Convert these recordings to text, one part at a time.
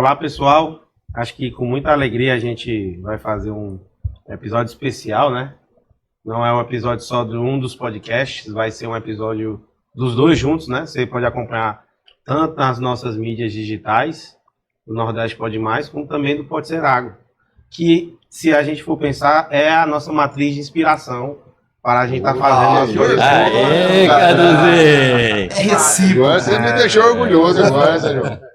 Olá, pessoal. Acho que com muita alegria a gente vai fazer um episódio especial, né? Não é um episódio só de um dos podcasts, vai ser um episódio dos dois juntos, né? Você pode acompanhar tanto nas nossas mídias digitais, do Nordeste Pode Mais, como também do Pode Ser Água, que, se a gente for pensar, é a nossa matriz de inspiração para a gente estar fazendo as coisas. Aê, Caduzinho! É recíproco. Agora você me deixou orgulhoso agora, Sérgio.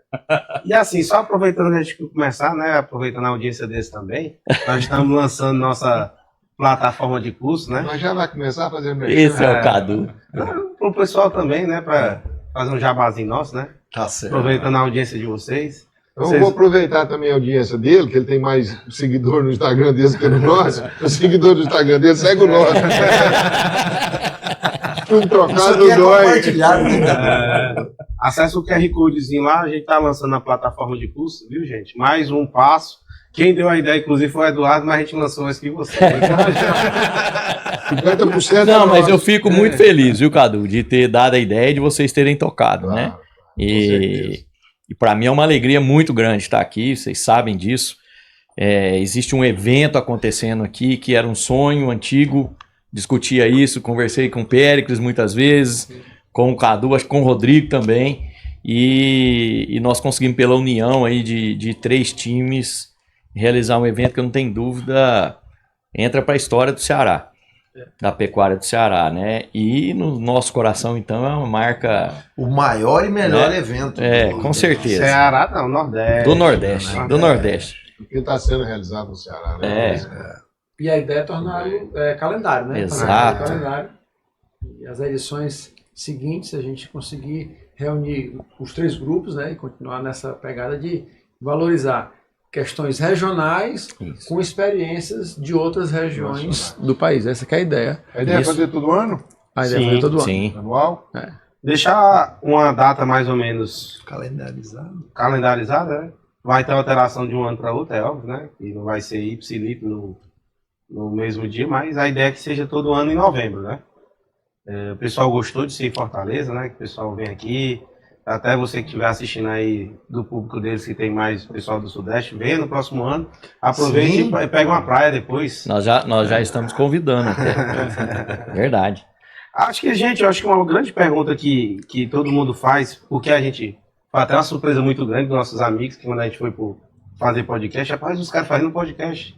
E assim, só aproveitando a gente começar, né? Aproveitando a audiência desse também, nós estamos lançando nossa plataforma de curso, né? Mas já vai começar a fazer merchan. Esse é o Cadu. Para o pessoal também, né? Para fazer um jabazinho nosso, né? Tá certo. Aproveitando a audiência de vocês. Então eu vou aproveitar também a audiência dele, que ele tem mais seguidor no Instagram dele que no nosso. O seguidor do Instagram dele segue o nosso. Um trocado Isso aqui é dói. compartilhado, né? Acesse o QR Codezinho lá, a gente está lançando a plataforma de curso, viu, gente? Mais um passo. Quem deu a ideia, inclusive, foi o Eduardo, mas a gente lançou esse que você. 50% Não, mas eu nosso. fico muito feliz, viu, Cadu, de ter dado a ideia de vocês terem tocado, né? certeza. E para mim é uma alegria muito grande estar aqui, vocês sabem disso. Existe um evento acontecendo aqui que era um sonho antigo, discutia isso, conversei com o Péricles muitas vezes, com o Cadu, acho que com o Rodrigo também, e nós conseguimos pela união aí de 3 times realizar um evento que eu não tenho dúvida entra para a história do Ceará, da pecuária do Ceará, né? E no nosso coração, então, é uma marca... O maior e melhor evento. com certeza. Ceará, não, Nordeste. Do Nordeste. Porque está sendo realizado no Ceará, né? E a ideia é tornar calendário, né? Exato. Tornar calendário. E as edições seguintes, a gente conseguir reunir os 3 grupos, né? E continuar nessa pegada de valorizar questões regionais Isso. com experiências de outras regiões do país. Essa que é a ideia. A ideia é Isso. fazer todo ano? A ideia é Sim, fazer todo ano. Sim. Anual? Deixar uma data mais ou menos Calendarizado. calendarizada, né? Vai ter alteração de um ano para outro, é óbvio, né? E não vai ser ipsilip no mesmo dia, mas a ideia é que seja todo ano em novembro, né? O pessoal gostou de ser em Fortaleza, né? Que o pessoal vem aqui, até você que estiver assistindo aí do público deles, que tem mais pessoal do Sudeste, venha no próximo ano, aproveite Sim. e pega uma praia depois. Nós já estamos convidando até. Verdade. Acho que, gente, eu acho que uma grande pergunta que todo mundo faz, porque a gente foi até uma surpresa muito grande dos nossos amigos, que quando a gente foi fazer podcast, rapaz, os caras fazendo podcast.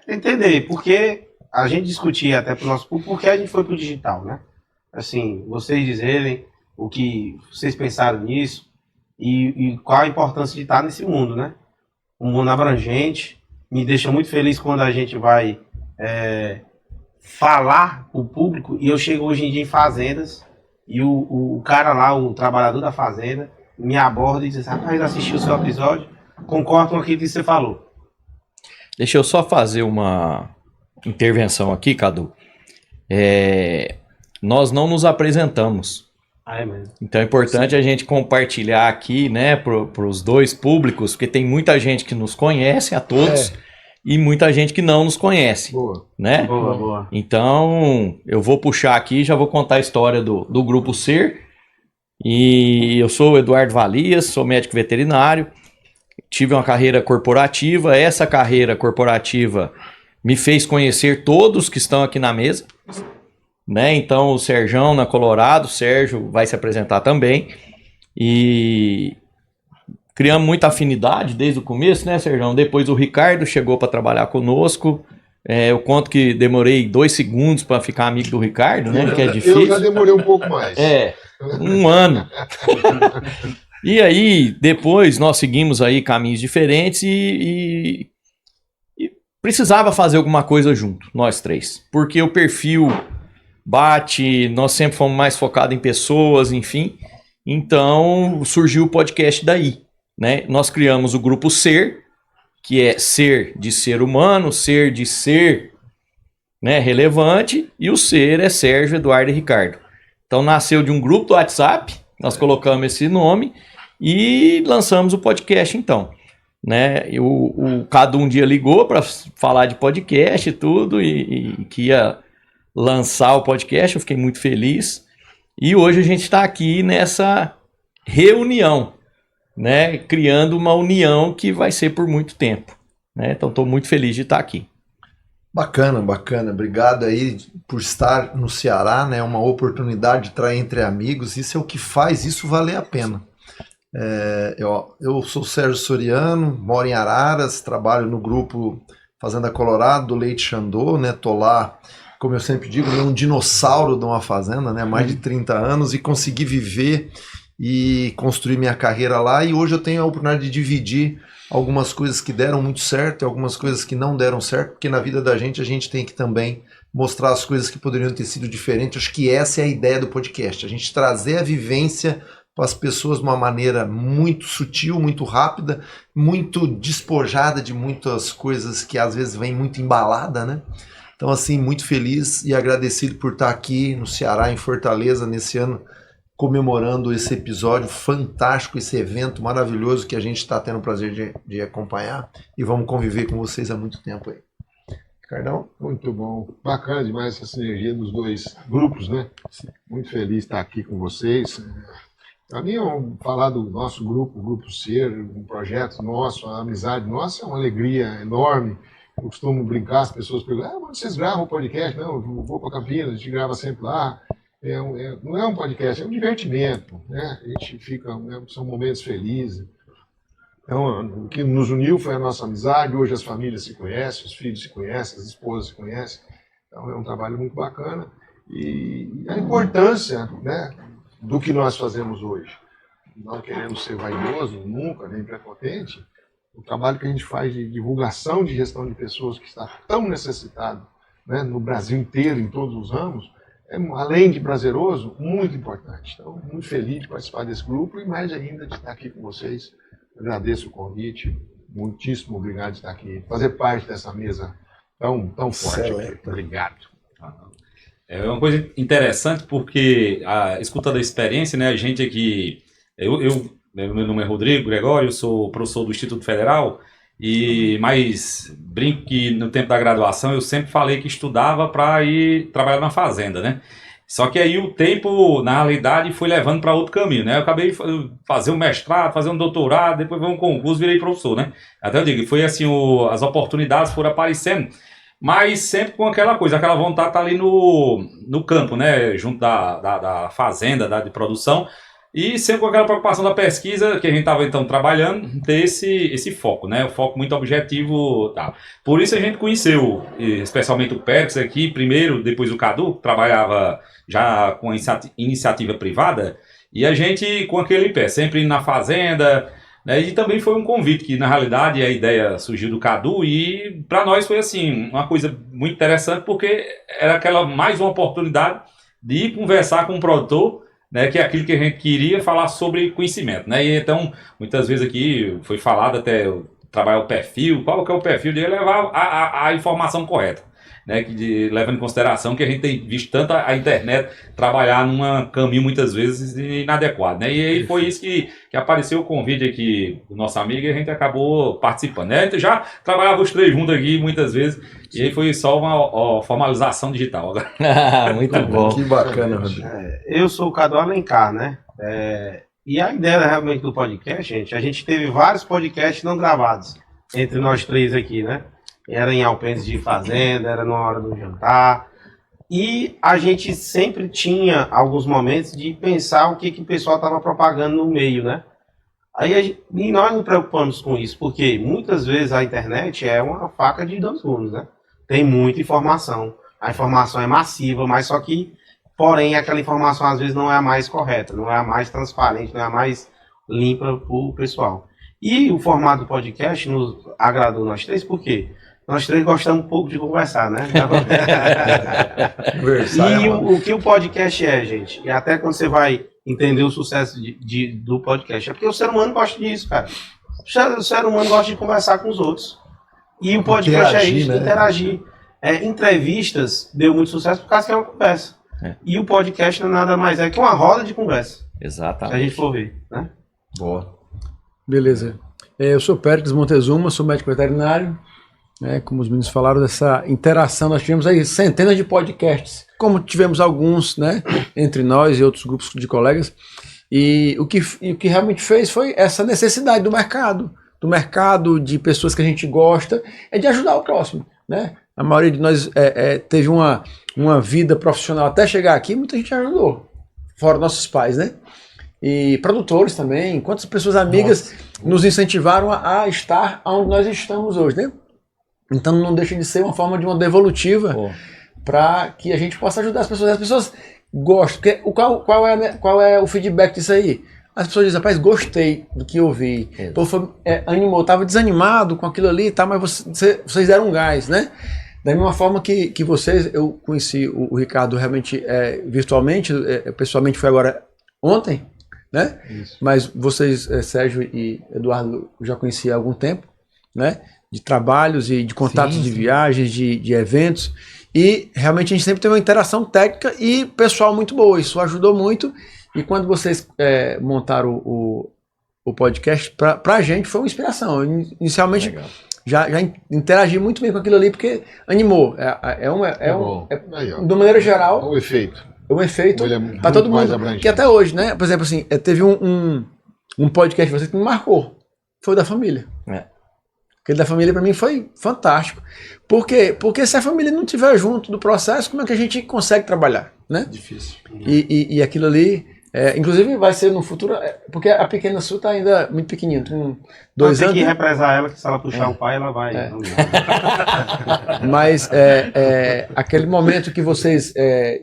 Entender, porque a gente discutia até para o nosso público, porque a gente foi para o digital, né? Assim, vocês dizerem o que vocês pensaram nisso e qual a importância de estar nesse mundo, né? Um mundo abrangente, me deixa muito feliz quando a gente vai falar o público, e eu chego hoje em dia em fazendas e o cara lá, o trabalhador da fazenda, me aborda e diz: rapaz, assisti o seu episódio, concordo com aquilo que você falou. Deixa eu só fazer uma intervenção aqui, Cadu. Nós não nos apresentamos. É mesmo. Então é importante a gente compartilhar aqui, né, para os 2 públicos, porque tem muita gente que nos conhece, a todos, e muita gente que não nos conhece, Boa. né? Boa. Então, eu vou puxar aqui, já vou contar a história do Grupo Ser. E eu sou o Eduardo Valias, sou médico veterinário, tive uma carreira corporativa. Essa carreira corporativa me fez conhecer todos que estão aqui na mesa, né? Então, o Serjão na Colorado, o Sérgio vai se apresentar também. E criamos muita afinidade desde o começo, né, Serjão? Depois o Ricardo chegou para trabalhar conosco. Eu conto que demorei 2 segundos para ficar amigo do Ricardo, né? Que é difícil. Eu já demorei um pouco mais. 1 ano. E aí, depois nós seguimos aí caminhos diferentes e precisava fazer alguma coisa junto, nós 3. Porque o perfil bate, nós sempre fomos mais focados em pessoas, enfim. Então, surgiu o podcast daí, né? Nós criamos o Grupo Ser, que é ser de ser humano, ser de ser, né, relevante, e o ser é Sérgio, Eduardo e Ricardo. Então nasceu de um grupo do WhatsApp, nós colocamos esse nome e lançamos o podcast então, né? O Cadu um dia ligou para falar de podcast e tudo, e que ia lançar o podcast, eu fiquei muito feliz. E hoje a gente está aqui nessa reunião, né, criando uma união que vai ser por muito tempo, né? Então estou muito feliz de estar aqui. Bacana, bacana. Obrigado aí por estar no Ceará, né? Uma oportunidade de estar entre amigos. Isso é o que faz isso valer a pena. Eu sou Sérgio Soriano, moro em Araras, trabalho no grupo Fazenda Colorado, do Leite Xandô, né? Tô lá, como eu sempre digo, um dinossauro de uma fazenda, né? Mais de 30 anos e consegui viver e construir minha carreira lá. E hoje eu tenho a oportunidade de dividir algumas coisas que deram muito certo e algumas coisas que não deram certo, porque na vida da gente a gente tem que também mostrar as coisas que poderiam ter sido diferentes. Acho que essa é a ideia do podcast, a gente trazer a vivência para as pessoas de uma maneira muito sutil, muito rápida, muito despojada de muitas coisas que às vezes vem muito embalada, né? Então, assim, muito feliz e agradecido por estar aqui no Ceará, em Fortaleza, nesse ano, comemorando esse episódio fantástico, esse evento maravilhoso que a gente está tendo o prazer de acompanhar e vamos conviver com vocês há muito tempo aí. Ricardão? Muito bom. Bacana demais essa sinergia dos dois grupos, né? Muito feliz de estar aqui com vocês. Para mim, falar do nosso grupo, o Grupo Ser, um projeto nosso, a amizade nossa, é uma alegria enorme. Eu costumo brincar, as pessoas perguntam, onde vocês gravam o podcast? Não, eu vou para Campinas, a gente grava sempre lá. Não é um podcast, é um divertimento, né? A gente fica, né, são momentos felizes. Então, o que nos uniu foi a nossa amizade. Hoje as famílias se conhecem, os filhos se conhecem, as esposas se conhecem. Então é um trabalho muito bacana. E a importância, né, do que nós fazemos hoje. Não querendo ser vaidoso, nunca, nem prepotente, o trabalho que a gente faz de divulgação de gestão de pessoas que está tão necessitado, né, no Brasil inteiro, em todos os ramos, é, além de prazeroso, muito importante. Então, muito feliz de participar desse grupo e mais ainda de estar aqui com vocês. Agradeço o convite, muitíssimo obrigado de estar aqui, fazer parte dessa mesa tão forte. Obrigado. É uma coisa interessante porque, escutando a experiência, né, a gente aqui, meu nome é Rodrigo Gregório, eu sou professor do Instituto Federal, mas brinco que no tempo da graduação eu sempre falei que estudava para ir trabalhar na fazenda, né? Só que aí o tempo, na realidade, foi levando para outro caminho, né? Eu acabei de fazer um mestrado, fazer um doutorado, depois veio um concurso, virei professor, né? Até eu digo, foi assim, as oportunidades foram aparecendo, mas sempre com aquela coisa, aquela vontade de estar ali no campo, né? Junto da fazenda, de produção, e sempre com aquela preocupação da pesquisa, que a gente estava então trabalhando, ter esse foco, né? O foco muito objetivo. Tá. Por isso a gente conheceu, especialmente o Pérez aqui, primeiro, depois o Cadu, que trabalhava já com a iniciativa privada, e a gente com aquele pé, sempre indo na fazenda, né? E também foi um convite, que na realidade a ideia surgiu do Cadu, e para nós foi assim, uma coisa muito interessante, porque era mais uma oportunidade de ir conversar com um produtor, né, que é aquilo que a gente queria falar sobre conhecimento, né? E então, muitas vezes aqui foi falado até trabalhar o perfil, qual que é o perfil de levar a informação correta, né? Levando em consideração que a gente tem visto tanto a internet trabalhar num caminho muitas vezes inadequado, né? E aí foi isso que apareceu o convite aqui do nosso amigo e a gente acabou participando, né? A gente já trabalhava os três juntos aqui muitas vezes. E aí foi só uma formalização digital agora. Muito bom. Que bacana, Rodrigo. Eu sou o Cadu Alencar, né? E a ideia realmente do podcast, a gente teve vários podcasts não gravados entre nós três aqui, né? Era em alpendre de fazenda, era na hora do jantar. E a gente sempre tinha alguns momentos de pensar o que o pessoal estava propagando no meio, né? E nós nos preocupamos com isso, porque muitas vezes a internet é uma faca de dois gumes, né? Tem muita informação. A informação é massiva, mas só que, porém, aquela informação às vezes não é a mais correta, não é a mais transparente, não é a mais limpa para o pessoal. E o formato do podcast nos agradou nós três, por quê? Nós três gostamos um pouco de conversar, né? E o que o podcast é, gente? E até quando você vai entender o sucesso do podcast, é porque o ser humano gosta disso, cara. O ser humano gosta de conversar com os outros. E o podcast é isso, né? Interagir. Entrevistas deu muito sucesso por causa que é uma conversa. E o podcast não é nada mais que uma roda de conversa. Exatamente. Se a gente for ver, né? Boa. Beleza. Eu sou Pérez Montezuma, sou médico veterinário. Como os meninos falaram dessa interação, nós tivemos aí centenas de podcasts, como tivemos alguns, né, entre nós e outros grupos de colegas. E o que realmente fez foi essa necessidade do mercado, de pessoas que a gente gosta, é de ajudar o próximo, né? A maioria de nós teve uma vida profissional até chegar aqui, muita gente ajudou, fora nossos pais, né? E produtores também, quantas pessoas amigas nos incentivaram a estar onde nós estamos hoje, né? Então não deixa de ser uma forma de uma devolutiva para que a gente possa ajudar as pessoas. As pessoas gostam, porque qual é o feedback disso aí? As pessoas dizem, rapaz, gostei do que eu vi. Pô, animou, estava desanimado com aquilo ali, tá, mas vocês deram um gás, né? Da mesma forma que vocês, eu conheci o Ricardo realmente virtualmente, pessoalmente foi agora ontem, né? Isso. Mas vocês, Sérgio e Eduardo, eu já conheci há algum tempo, né? De trabalhos e de contatos de viagens, de eventos. E realmente a gente sempre teve uma interação técnica e pessoal muito boa. Isso ajudou muito. E quando vocês montaram o podcast, pra gente foi uma inspiração. Inicialmente já interagi muito bem com aquilo ali, porque animou. De maneira geral. É um efeito. É um efeito para todo mundo. Que até hoje, né? Por exemplo, assim, teve um podcast de vocês que me marcou. Foi o da família. Aquele da família para mim foi fantástico. Por quê? Porque se a família não estiver junto do processo, como é que a gente consegue trabalhar, né? Difícil. E aquilo ali, inclusive vai ser no futuro, porque a pequena sua está ainda muito pequenininha, tem 2 anos. Tem que represar ela, que se ela puxar o pai, ela vai. Mas aquele momento que vocês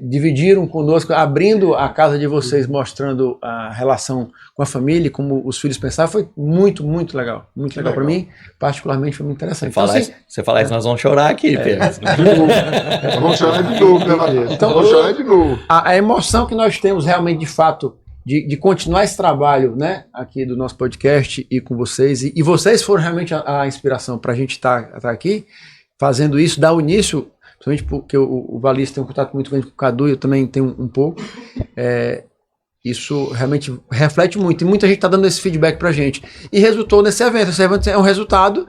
dividiram conosco, abrindo a casa de vocês, mostrando a relação com a família, como os filhos pensavam, foi muito, muito legal. Muito legal para mim, particularmente foi muito interessante. Você falar isso, nós vamos chorar aqui, Pedro. Vamos chorar de novo, né, Maria? Então, vamos chorar de novo. A emoção que nós temos realmente, de fato, de continuar esse trabalho, né, aqui do nosso podcast e com vocês, e vocês foram realmente a inspiração para a gente estar aqui, fazendo isso, dar o início, principalmente porque o Valis tem um contato muito grande com o Cadu, eu também tenho um pouco, isso realmente reflete muito, e muita gente está dando esse feedback para a gente, e resultou nesse evento. Esse evento é um resultado,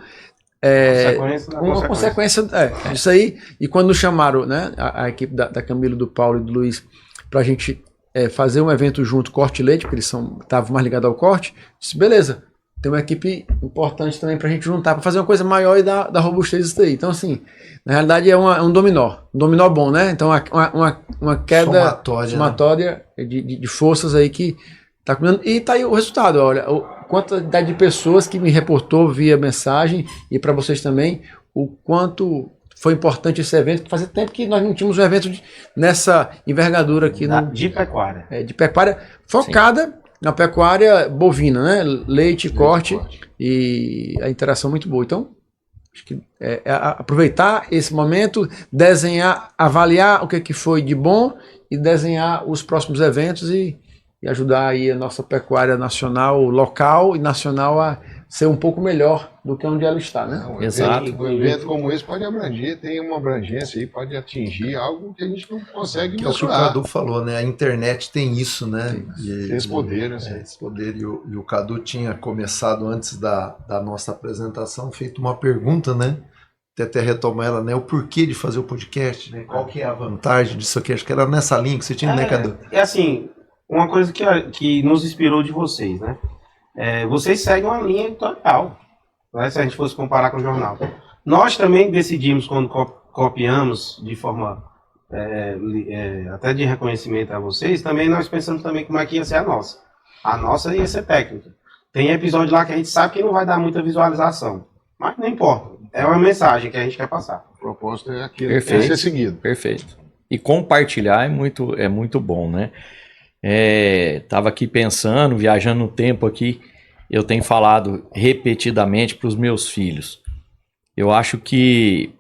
uma consequência disso aí. E quando nos chamaram, né, a equipe da Camilo, do Paulo e do Luiz, para a gente fazer um evento junto, Corte e Leite, porque eles estavam mais ligados ao corte, disse, beleza, tem uma equipe importante também para a gente juntar, para fazer uma coisa maior e dar robustez disso daí. Então, assim, na realidade é um dominó bom, né? Então, uma queda somatória, né, de forças aí que está comendo. E tá aí o resultado, olha, a quantidade de pessoas que me reportou via mensagem, e para vocês também, o quanto foi importante esse evento. Fazia tempo que nós não tínhamos um evento nessa envergadura aqui. De pecuária. De pecuária focada na pecuária bovina, né? Leite, corte, e a interação muito boa. Então, acho que aproveitar esse momento, desenhar, avaliar o que foi de bom e desenhar os próximos eventos e ajudar aí a nossa pecuária nacional, local e nacional a ser um pouco melhor do que onde ela está, né? Exato. Um evento como esse pode abranger, tem uma abrangência aí, pode atingir algo que a gente não consegue mensurar. É o que o Cadu falou, né? A internet tem isso, né? Tem esse poder, né? Esse poder. E o Cadu tinha começado antes da nossa apresentação, feito uma pergunta, né? Até retomar ela, né? O porquê de fazer o podcast, né? Qual que é a vantagem disso aqui? Acho que era nessa linha que você tinha, né, Cadu? Assim, uma coisa que nos inspirou de vocês, né? Vocês seguem uma linha editorial, né? Se a gente fosse comparar com o jornal. Nós também decidimos, quando copiamos de forma até de reconhecimento a vocês, também nós pensamos também como é que ia ser a nossa. A nossa ia ser técnica. Tem episódio lá que a gente sabe que não vai dar muita visualização, mas não importa. É uma mensagem que a gente quer passar. O propósito é aquilo que tem que ser seguido. Perfeito. E compartilhar é muito bom, né? Tava aqui pensando, viajando no tempo aqui, eu tenho falado repetidamente para os meus filhos. Eu acho que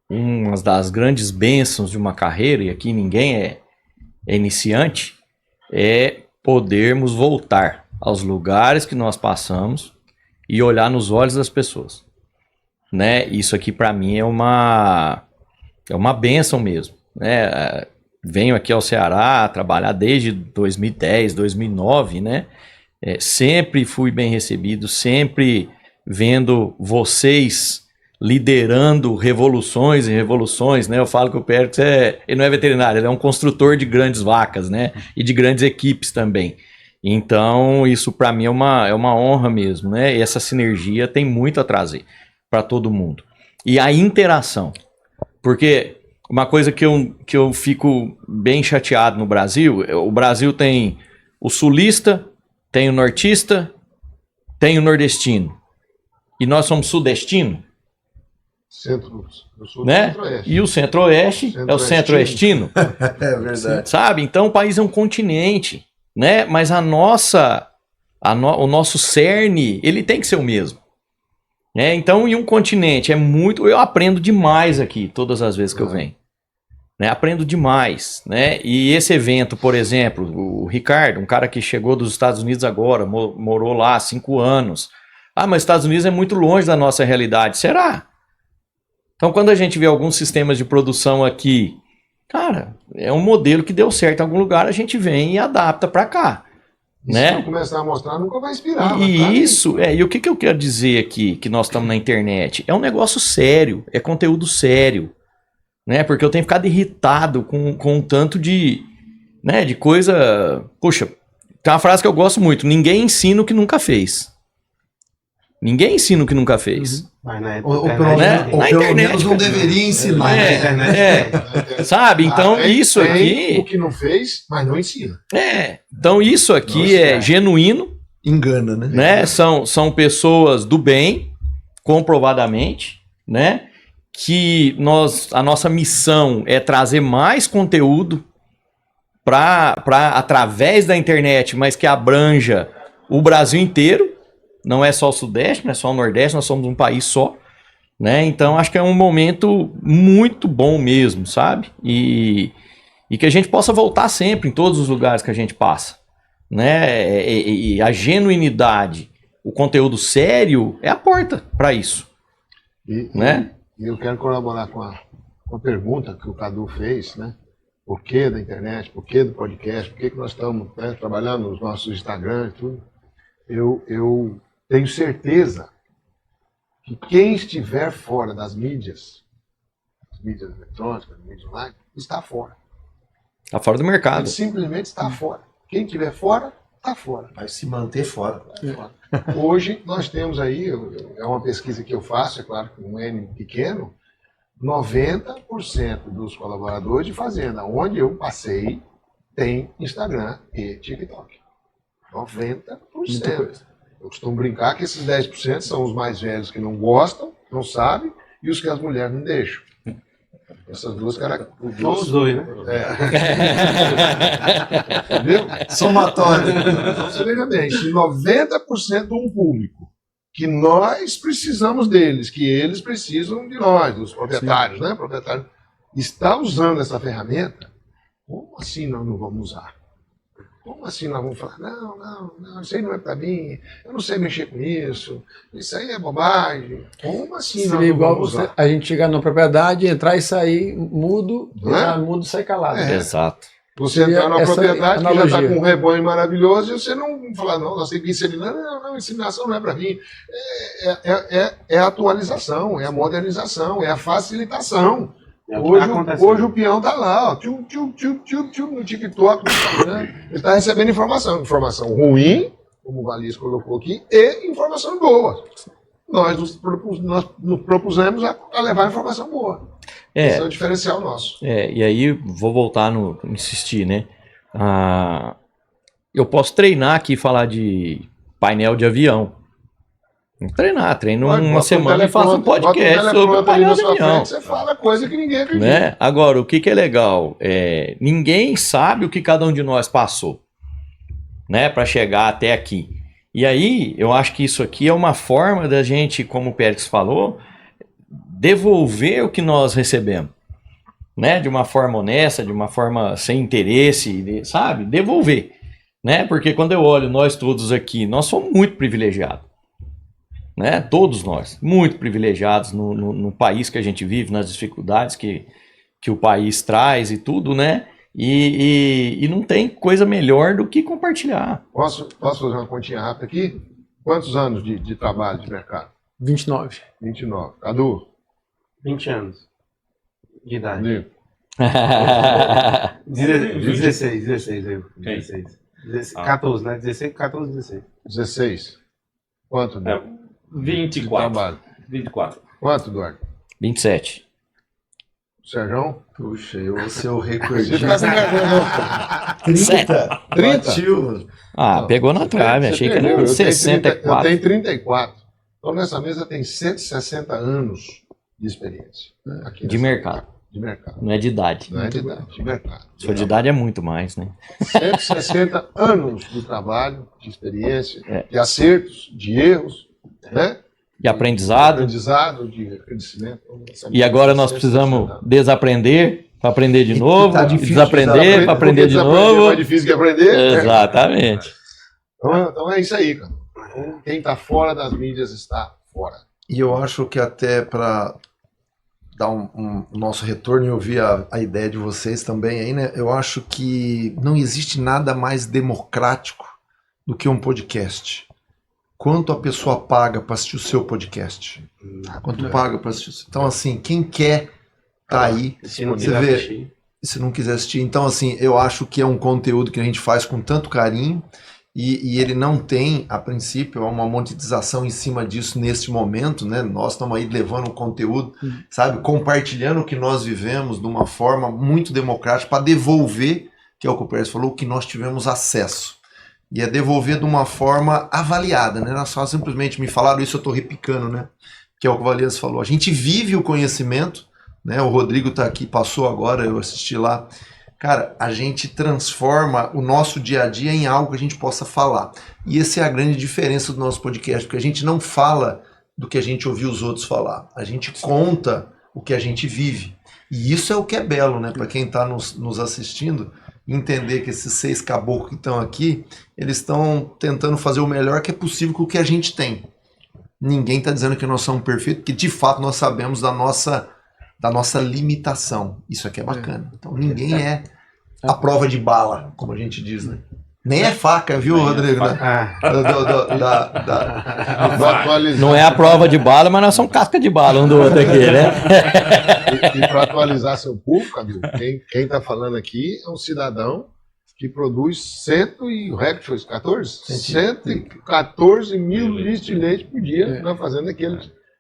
uma das grandes bênçãos de uma carreira, e aqui ninguém é iniciante, é podermos voltar aos lugares que nós passamos e olhar nos olhos das pessoas, né? Isso aqui para mim é uma bênção mesmo, né? Venho aqui ao Ceará trabalhar desde 2010, 2009, né? Sempre fui bem recebido, sempre vendo vocês liderando revoluções e revoluções, né? Eu falo que o Pérez ele não é veterinário, ele é um construtor de grandes vacas, né? E de grandes equipes também. Então, isso para mim é uma honra mesmo, né? E essa sinergia tem muito a trazer para todo mundo. E a interação. Porque uma coisa que eu fico bem chateado no Brasil, o Brasil tem o sulista, tem o nortista, tem o nordestino. E nós somos sudestino, Centro, eu sou do né? Centro-Oeste. E o centro-oeste é o centro-oestino. É verdade. Sabe? Então o país é um continente, né? Mas o nosso cerne, ele tem que ser o mesmo. Né? Então, em um continente é muito... Eu aprendo demais aqui, todas as vezes que eu venho. Né? Aprendo demais, né? E esse evento, por exemplo, o Ricardo, um cara que chegou dos Estados Unidos agora, morou lá há 5 anos. Ah, mas Estados Unidos é muito longe da nossa realidade. Será? Então, quando a gente vê alguns sistemas de produção aqui, cara, é um modelo que deu certo em algum lugar, a gente vem e adapta para cá. E Né? se não começar a mostrar, nunca vai inspirar. E isso, e o que eu quero dizer aqui, que nós estamos na internet? É um negócio sério, é conteúdo sério, né? Porque eu tenho ficado irritado com um tanto de, né, de coisa... Puxa, tem uma frase que eu gosto muito, ninguém ensina o que nunca fez. Ninguém ensina o que nunca fez. Mas na Ou internet, pelo, né? ou Na pelo internet, menos não cara. deveria ensinar. Sabe? Então, isso Tem aqui... o que não fez, mas não ensina. Então, isso aqui Nossa, é cara. genuíno, Engana, né? né? São pessoas do bem, comprovadamente, né? Que a nossa missão é trazer mais conteúdo através da internet, mas que abranja o Brasil inteiro. Não é só o Sudeste, não é só o Nordeste, nós somos um país só. Né? Então, acho que é um momento muito bom mesmo, sabe? E que a gente possa voltar sempre em todos os lugares que a gente passa. Né? E a genuinidade, o conteúdo sério é a porta para isso. Né? E eu quero colaborar com a pergunta que o Cadu fez, né? Por que da internet, por que do podcast, por que nós estamos, né, trabalhando nos nossos Instagram e tudo. Eu tenho certeza que quem estiver fora das mídias eletrônicas, mídias online, está fora. Está fora do mercado. Ele simplesmente está fora. Quem estiver fora, está fora. Vai se manter fora. Hoje nós temos aí, é uma pesquisa que eu faço, é claro que um N pequeno, 90% dos colaboradores de fazenda, onde eu passei, tem Instagram e TikTok. 90%. Eu costumo brincar que esses 10% são os mais velhos que não gostam, não sabem, e os que as mulheres não deixam. Essas duas características. Os dois, né? Entendeu? Somatório. Então você veja bem, se 90% de um público que nós precisamos deles, que eles precisam de nós, dos proprietários, né? Proprietário, está usando essa ferramenta, como assim nós não vamos usar? Como assim nós vamos falar, não, isso aí não é para mim, eu não sei mexer com isso aí é bobagem. Como assim nós Seria não igual vamos usar? a gente chegar numa propriedade, entrar e sair mudo, Não é? entrar mudo e sair calado. Exato. Você Seria entrar numa essa propriedade que já está analogia. com um rebanho maravilhoso e você não falar, não, nós temos que inseminar. Não, inseminação não é para mim. É a atualização, é a modernização, é a facilitação. É o que tá acontecendo. Hoje o peão está lá, ó, tchum, no TikTok, no Instagram, ele está recebendo informação. Informação ruim, como o Valis colocou aqui, e informação boa. Nós nos propusemos a levar informação boa. Esse é o diferencial nosso. E aí vou voltar insistir, né? Eu posso treinar aqui e falar de painel de avião. Treino Pode, uma bota semana e faço um bota podcast sobre o teleprompter ali painel na de sua avião. frente, você fala coisa que ninguém acredita. Né? Agora, o que é legal? Ninguém sabe o que cada um de nós passou, né, para chegar até aqui. E aí, eu acho que isso aqui é uma forma da gente, como o Pérez falou, devolver o que nós recebemos. Né? De uma forma honesta, de uma forma sem interesse, sabe? Devolver. Né? Porque quando eu olho nós todos aqui, nós somos muito privilegiados. Né? Todos nós, muito privilegiados no país que a gente vive, nas dificuldades que o país traz e tudo, né? E não tem coisa melhor do que compartilhar. Posso fazer uma continha rápida aqui? Quantos anos de trabalho de mercado? 29. 29. Cadu? 20 anos de idade. Rodrigo? 16 eu. 16. 14, né? 16, 14, 16. 16. Quanto, É, Duarte? 24. Trabalho. 24. Quanto, Duarte? 27. Sérgio? Puxa, eu vou ser o Você recordista. tá sem vergonha, 30? 30? Batiu. Ah, Não, pegou na você trave, tem- achei você que era perdeu. Eu tenho 64. Eu tenho 34. Então nessa mesa tem 160 anos de experiência. Aqui De nessa- mercado, De mercado. não é de idade. Não é de idade, de mercado. Se for de idade é muito mais, né? 160 anos de trabalho, de experiência, É. de acertos, de erros, né? De De aprendizado. aprendizado, de crescimento. E agora nós precisamos desaprender para aprender de E novo, tá difícil desaprender para aprender de É novo. mais difícil que aprender. Exatamente. Então é isso aí, cara. Então, quem está fora das mídias está fora. E eu acho que até para dar um nosso retorno e ouvir a ideia de vocês também aí, né? Eu acho que não existe nada mais democrático do que um podcast. Quanto a pessoa paga para assistir o seu podcast? Quanto paga para assistir? Então, assim, quem quer tá aí, Se não Você quiser vê. assistir. se não quiser assistir. Então, assim, eu acho que é um conteúdo que a gente faz com tanto carinho e ele não tem, a princípio, uma monetização em cima disso neste momento, né? Nós estamos aí levando o conteúdo, sabe, compartilhando o que nós vivemos de uma forma muito democrática para devolver, que é o que o Pérez falou, o que nós tivemos acesso. E é devolver de uma forma avaliada, né? Não é só simplesmente me falaram isso, eu estou repicando, né? Que é o que o Valias falou. A gente vive o conhecimento, né? O Rodrigo está aqui, passou agora, eu assisti lá. Cara, a gente transforma o nosso dia a dia em algo que a gente possa falar. E essa é a grande diferença do nosso podcast, porque a gente não fala do que a gente ouviu os outros falar. A gente conta o que a gente vive. E isso é o que é belo, né? Para quem está nos assistindo, entender que esses 6 caboclos que estão aqui, eles estão tentando fazer o melhor que é possível com o que a gente tem. Ninguém está dizendo que nós somos perfeitos, porque de fato nós sabemos da nossa limitação. Isso aqui é bacana. Então ninguém é a prova de bala, como a gente diz, né? Nem é faca, viu, Rodrigo? Né? Ah, Vou atualizar. Não é a prova de bala, mas nós somos casca de bala um do outro aqui, né? E para atualizar seu público, Cadu, quem está falando aqui é um cidadão que produz o recorde foi 114 mil litros de leite por dia na fazenda que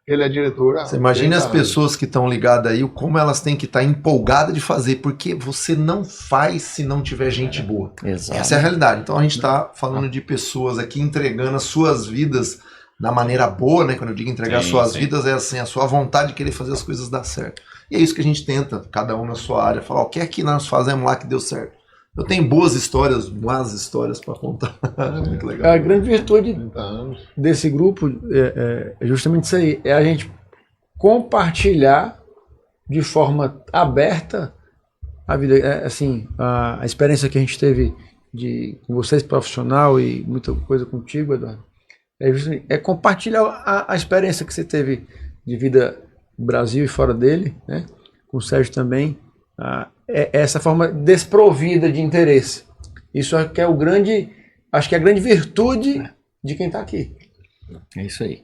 ele é diretor. Você imagina as 30 anos. pessoas que estão ligadas aí, como elas têm que estar empolgadas de fazer, porque você não faz se não tiver gente boa. Exato. Essa é a realidade. Então a gente está falando de pessoas aqui entregando as suas vidas da maneira boa, né? Quando eu digo entregar Sim, suas sim. vidas, é assim, a sua vontade de querer fazer as coisas dar certo. E é isso que a gente tenta, cada um na sua área, falar o que é que nós fazemos lá que deu certo. Eu tenho boas histórias, más histórias para contar. Muito legal. A grande virtude 30 anos. desse grupo é justamente isso aí, é a gente compartilhar de forma aberta a vida, assim, a experiência que a gente teve com vocês profissional e muita coisa contigo, Eduardo, é compartilhar a experiência que você teve de vida no Brasil e fora dele, né? Com o Sérgio também, é essa forma desprovida de interesse. Isso é que é acho que é a grande virtude de quem está aqui. É isso aí.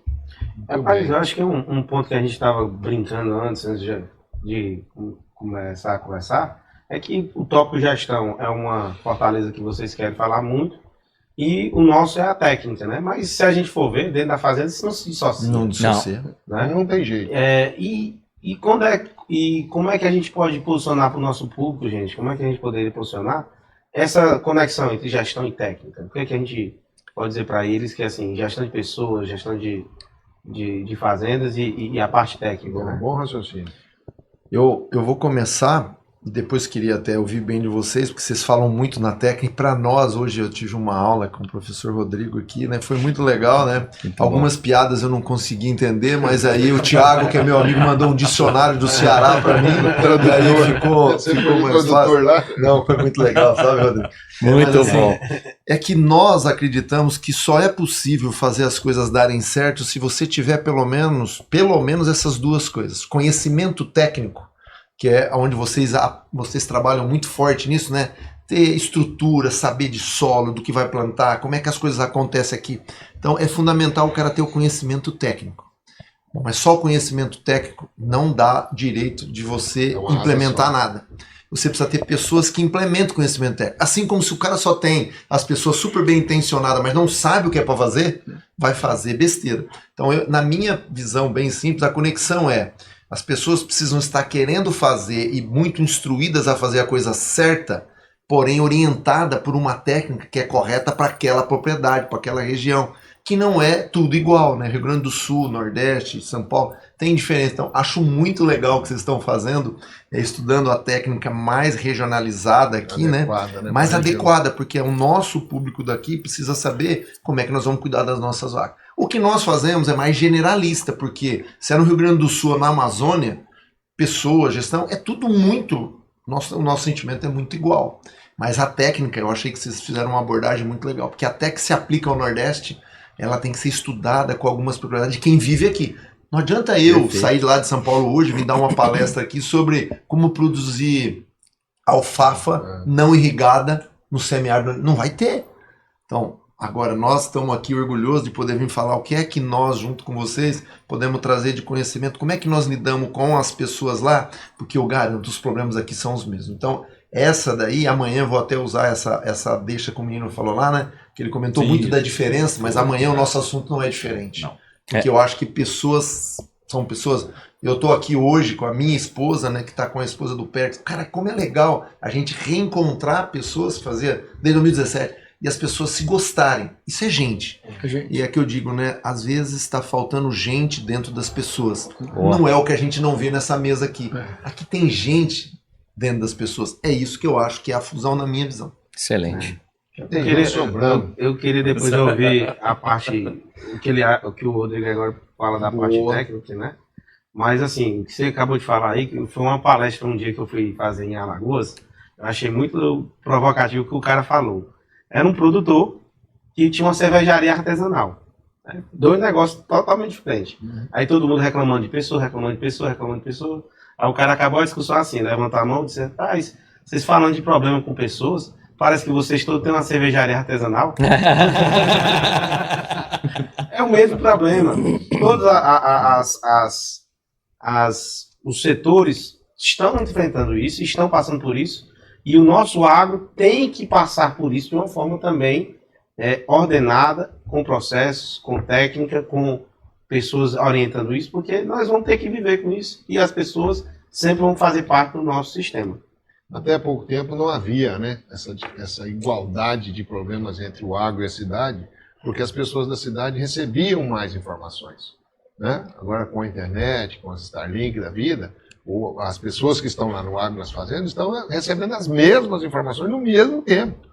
rapaz, eu acho que um ponto que a gente estava brincando antes de começar a conversar, é que o tópico gestão é uma fortaleza que vocês querem falar muito, e o nosso é a técnica, né? Mas se a gente for ver, dentro da fazenda, isso não se dissocia. Não dissocia. Né? Não tem jeito. E como é que a gente pode posicionar para o nosso público, gente? Como é que a gente poderia posicionar essa conexão entre gestão e técnica? O que é que a gente pode dizer para eles que, assim, gestão de pessoas, gestão de fazendas e a parte técnica, né? Bom raciocínio. Eu vou começar, e depois queria até ouvir bem de vocês, porque vocês falam muito na técnica, e para nós, hoje eu tive uma aula com o professor Rodrigo aqui, né? Foi muito legal, né? Algumas piadas eu não consegui entender, mas aí o Thiago, que é meu amigo, mandou um dicionário do Ceará para mim, aí ficou Você foi o mais fácil. produtor lá? Não, foi muito legal, sabe, Rodrigo? Muito Mas, assim, bom. É que nós acreditamos que só é possível fazer as coisas darem certo se você tiver pelo menos essas duas coisas. Conhecimento técnico, que é onde vocês trabalham muito forte nisso, né? Ter estrutura, saber de solo, do que vai plantar, como é que as coisas acontecem aqui. Então é fundamental o cara ter o conhecimento técnico. Bom, mas só o conhecimento técnico não dá direito de você É uma implementar razão. nada. você precisa ter pessoas que implementam conhecimento técnico. Assim como se o cara só tem as pessoas super bem intencionadas, mas não sabe o que é para fazer, vai fazer besteira. Então, na minha visão bem simples, a conexão é: as pessoas precisam estar querendo fazer e muito instruídas a fazer a coisa certa, porém orientada por uma técnica que é correta para aquela propriedade, para aquela região, que não é tudo igual, né? Rio Grande do Sul, Nordeste, São Paulo, tem diferença. Então, acho muito legal o que vocês estão fazendo, estudando a técnica mais regionalizada aqui, Adequada, né? Mais Pra adequada, porque o nosso público daqui precisa saber como é que nós vamos cuidar das nossas vacas. O que nós fazemos é mais generalista, porque se é no Rio Grande do Sul ou na Amazônia, pessoa, gestão, é tudo muito... O nosso sentimento é muito igual. Mas a técnica, eu achei que vocês fizeram uma abordagem muito legal, porque até que se aplica ao Nordeste, ela tem que ser estudada com algumas propriedades de quem vive aqui. Não adianta eu sair lá de São Paulo hoje e vir dar uma palestra aqui sobre como produzir alfafa não irrigada no semiárido. Não vai ter. Então, agora nós estamos aqui orgulhosos de poder vir falar o que é que nós, junto com vocês, podemos trazer de conhecimento, como é que nós lidamos com as pessoas lá, porque eu garanto, os problemas aqui são os mesmos. Então, essa daí, amanhã eu vou até usar essa deixa que o menino falou lá, né? Que ele comentou muito da diferença, mas amanhã o nosso assunto não é diferente. Não. Porque eu acho que pessoas são pessoas... Eu tô aqui hoje com a minha esposa, né? Que tá com a esposa do Pérez. Cara, como é legal a gente reencontrar pessoas, fazer desde 2017, e as pessoas se gostarem. Isso é gente. E é que eu digo, né? Às vezes está faltando gente dentro das pessoas. Boa. Não é o que a gente não vê nessa mesa aqui. Aqui tem gente dentro das pessoas. É isso que eu acho que é a fusão na minha visão. Excelente. Eu queria depois ouvir a parte, o que o Rodrigo agora fala da parte técnica, né? Mas assim, o que você acabou de falar aí, que foi uma palestra um dia que eu fui fazer em Alagoas, eu achei muito provocativo o que o cara falou. Era um produtor que tinha uma cervejaria artesanal. Né? Dois negócios totalmente diferentes. Aí todo mundo reclamando de pessoa, reclamando de pessoa, reclamando de pessoa. Aí o cara acabou a discussão assim, levanta a mão e disse: vocês falando de problema com pessoas, parece que vocês todos têm uma cervejaria artesanal. É o mesmo problema. Todos os setores estão enfrentando isso, estão passando por isso, e o nosso agro tem que passar por isso de uma forma também ordenada, com processos, com técnica, com pessoas orientando isso, porque nós vamos ter que viver com isso, e as pessoas sempre vão fazer parte do nosso sistema. Até há pouco tempo não havia, né, essa igualdade de problemas entre o agro e a cidade, porque as pessoas da cidade recebiam mais informações. Né? Agora, com a internet, com as Starlink da vida, as pessoas que estão lá no agro, nas fazendas, estão recebendo as mesmas informações no mesmo tempo.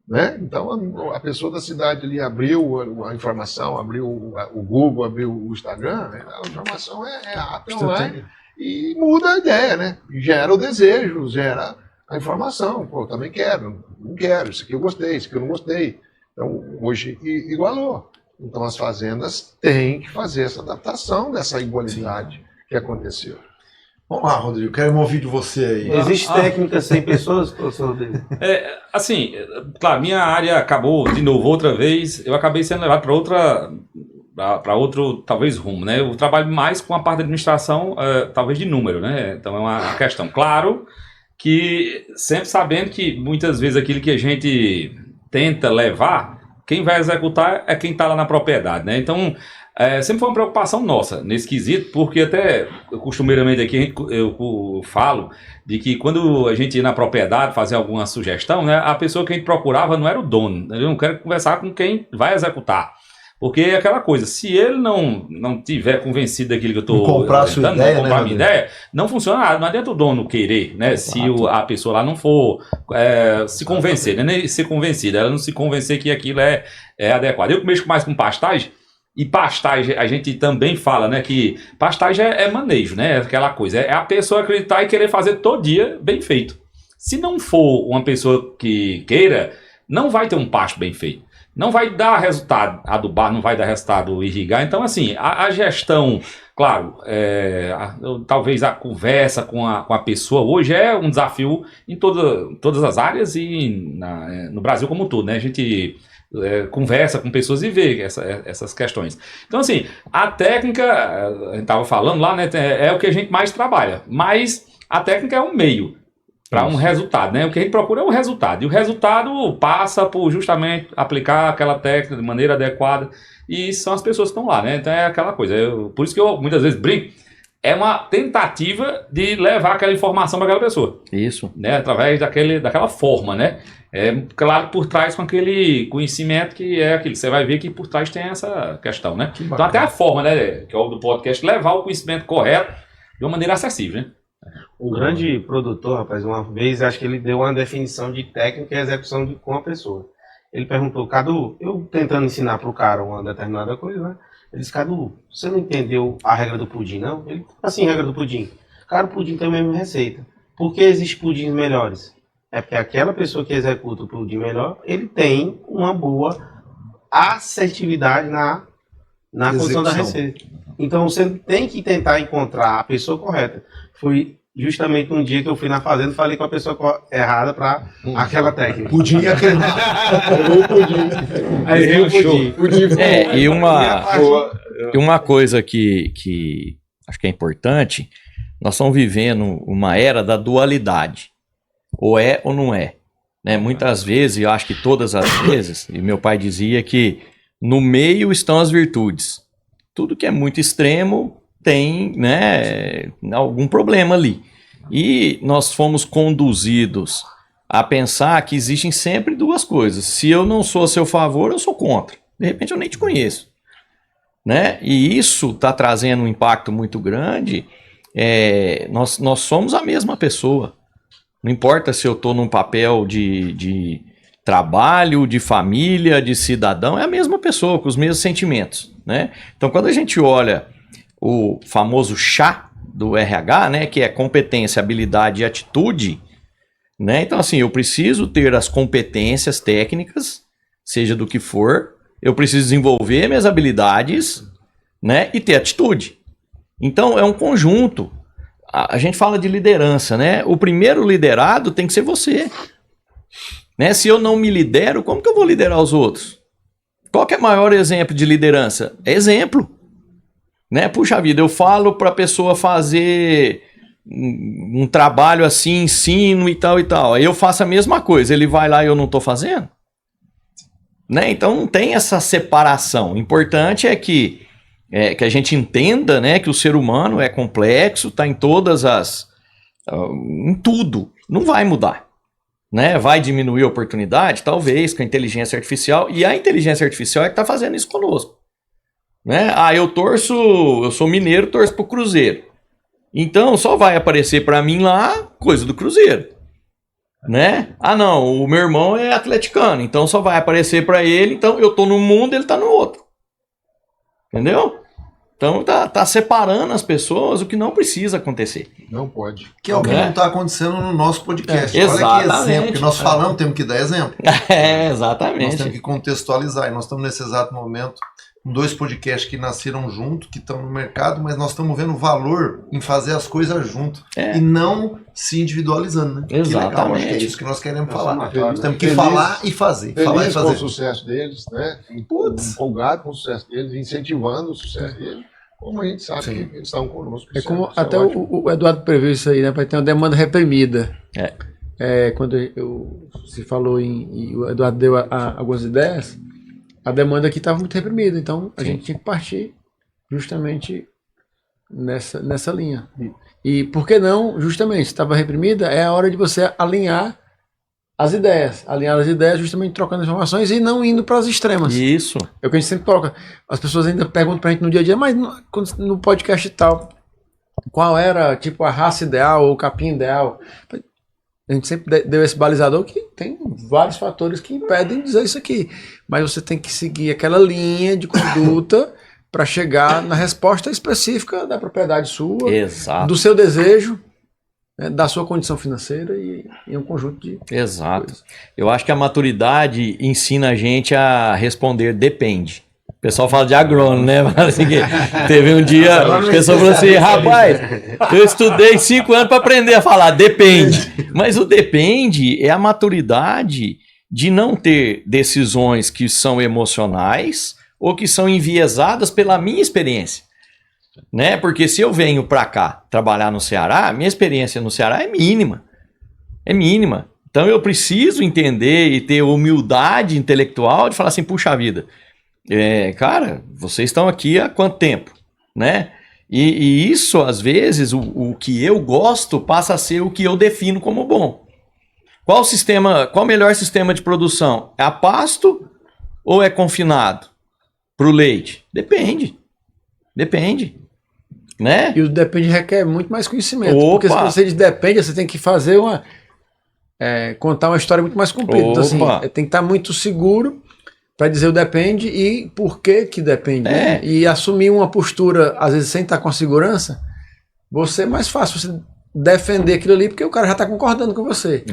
Né? Então, a pessoa da cidade ali abriu a informação, abriu o Google, abriu o Instagram, né? A informação é rápida online. E muda a ideia, né? Gera o desejo, gera a informação. Pô, também quero, não quero, isso aqui eu gostei, isso aqui eu não gostei. Então, hoje igualou. Então, as fazendas têm que fazer essa adaptação dessa igualdade que aconteceu. Vamos lá, Rodrigo, quero ouvir de você aí. Existe técnica sem pessoas, professor Rodrigo? Assim, claro, minha área acabou, de novo, outra vez, eu acabei sendo levado para outro, talvez, rumo, né? Eu trabalho mais com a parte da administração, talvez de número, né? Então é uma questão. Claro que sempre sabendo que muitas vezes aquilo que a gente tenta levar, quem vai executar é quem está lá na propriedade, né? Então, sempre foi uma preocupação nossa nesse quesito, porque até costumeiramente aqui eu falo de que quando a gente ia na propriedade fazer alguma sugestão, né? A pessoa que a gente procurava não era o dono, eu não quero conversar com quem vai executar. Porque é aquela coisa, se ele não tiver convencido daquilo que eu estou comprar a sua ideia, não comprar a minha ideia, não funciona nada. Não adianta o dono querer, né? Se a pessoa lá não for se convencer, né? Nem ser convencida, ela não se convencer que aquilo é adequado. Eu mexo mais com pastagem, e pastagem a gente também fala, né? Que pastagem é manejo, né? É aquela coisa, é a pessoa acreditar e querer fazer todo dia bem feito. Se não for uma pessoa que queira, não vai ter um pasto bem feito. Não vai dar resultado adubar, não vai dar resultado irrigar. Então, assim, a gestão, claro, talvez a conversa com a pessoa hoje é um desafio em todas as áreas e no Brasil como um todo, né? A gente conversa com pessoas e vê essas questões. Então, assim, a técnica, a gente estava falando lá, né? É o que a gente mais trabalha, mas a técnica é um meio. para um resultado, né? O que a gente procura é um resultado. E o resultado passa por justamente aplicar aquela técnica de maneira adequada. E são as pessoas que estão lá, né? Então é aquela coisa. Por isso que eu muitas vezes brinco. É uma tentativa de levar aquela informação para aquela pessoa, Isso. né? Através daquela forma, né? É claro, por trás com aquele conhecimento que é aquilo. Você vai ver que por trás tem essa questão, né? Então até a forma, né? Que é o do podcast, levar o conhecimento correto de uma maneira acessível, né? Um grande produtor, rapaz, uma vez, acho que ele deu uma definição de técnica e execução com a pessoa. Ele perguntou, Cadu, eu tentando ensinar pro cara uma determinada coisa, né? Ele disse, Cadu, você não entendeu a regra do pudim, não? Ele, assim, regra do pudim. Cara, o pudim tem a mesma receita. Por que existem pudins melhores? É porque aquela pessoa que executa o pudim melhor, ele tem uma boa assertividade na construção da receita. Então você tem que tentar encontrar a pessoa correta. Foi justamente um dia que eu fui na fazenda e falei com a pessoa errada para aquela técnica. Pudim e aquele. Aí veio o pudim. E uma coisa que acho que é importante, nós estamos vivendo uma era da dualidade. Ou é ou não é. Né? Muitas vezes, eu acho que todas as vezes, e meu pai dizia que no meio estão as virtudes. Tudo que é muito extremo tem, né, algum problema ali. E nós fomos conduzidos a pensar que existem sempre duas coisas. Se eu não sou a seu favor, eu sou contra. De repente eu nem te conheço. Né? E isso está trazendo um impacto muito grande. Nós somos a mesma pessoa. Não importa se eu estou num papel de trabalho, de família, de cidadão, é a mesma pessoa, com os mesmos sentimentos. Né? Então, quando a gente olha o famoso chá do RH, né, que é competência, habilidade e atitude, né? Então, assim, eu preciso ter as competências técnicas, seja do que for, eu preciso desenvolver minhas habilidades, né, e ter atitude. Então, é um conjunto. A gente fala de liderança, né? O primeiro liderado tem que ser você. Né? Se eu não me lidero, como que eu vou liderar os outros? Qual que é o maior exemplo de liderança? É exemplo. Né? Puxa vida, eu falo para a pessoa fazer um trabalho assim, ensino e tal e tal. Aí eu faço a mesma coisa, ele vai lá e eu não estou fazendo. Né? Então não tem essa separação. O importante é que a gente entenda, né, que o ser humano é complexo, está em todas em tudo. Não vai mudar. Né? Vai diminuir a oportunidade? Talvez, com a inteligência artificial. E a inteligência artificial é que está fazendo isso conosco. Né? Eu sou mineiro, torço pro Cruzeiro. Então só vai aparecer para mim lá coisa do Cruzeiro. Né? Ah não, o meu irmão é atleticano, então só vai aparecer para ele, então eu tô num mundo, ele tá no outro. Entendeu? Então tá separando as pessoas, o que não precisa acontecer. Não pode. Que é o que não está acontecendo no nosso podcast. Olha Exatamente. que exemplo, que nós falamos, temos que dar exemplo. Exatamente. Nós temos que contextualizar, e nós estamos nesse exato momento com 2 podcasts que nasceram junto, que estão no mercado, mas nós estamos vendo valor em fazer as coisas junto e não se individualizando, né? Exatamente. Que legal, acho que é isso que nós queremos falar. Nós temos que Feliz- falar e fazer. Falar e Feliz com o fazer. sucesso deles, né? Empolgado com o sucesso deles, incentivando o sucesso deles, como a gente sabe que eles estão conosco. É como Isso é até ótimo. o Eduardo previu isso aí, né? Para ter uma demanda reprimida. Quando se falou e o Eduardo deu algumas ideias, a demanda aqui estava muito reprimida. Então a gente tinha que partir justamente nessa linha. E por que não, justamente, estava reprimida, é a hora de você alinhar as ideias. Alinhar as ideias justamente trocando informações e não indo para as extremas. Isso. É o que a gente sempre coloca. As pessoas ainda perguntam pra gente no dia a dia, mas no podcast e tal, qual era, tipo, a raça ideal ou o capim ideal? A gente sempre deu esse balizador que tem vários fatores que impedem dizer isso aqui. Mas você tem que seguir aquela linha de conduta para chegar na resposta específica da propriedade sua, Exato. do seu desejo, né, da sua condição financeira e um conjunto de Exato. coisas. Eu acho que a maturidade ensina a gente a responder depende. O pessoal fala de agrônomo, né? Fala assim que teve um dia, a pessoa falou assim, rapaz, eu estudei 5 anos para aprender a falar depende. Mas o depende é a maturidade de não ter decisões que são emocionais ou que são enviesadas pela minha experiência. Né? Porque se eu venho para cá trabalhar no Ceará, minha experiência no Ceará é mínima. É mínima. Então eu preciso entender e ter humildade intelectual de falar assim, puxa vida, cara, vocês estão aqui há quanto tempo, né? E isso, às vezes, o que eu gosto passa a ser o que eu defino como bom. Qual o melhor sistema de produção? É a pasto ou é confinado para o leite? Depende, né? E o depende requer muito mais conhecimento. Opa! Porque se você diz depende, você tem que fazer contar uma história muito mais comprida. Então, assim, Opa! tem que estar muito seguro para dizer o depende e por que depende. Né? E assumir uma postura, às vezes, sem estar com a segurança, é mais fácil você defender aquilo ali, porque o cara já está concordando com você.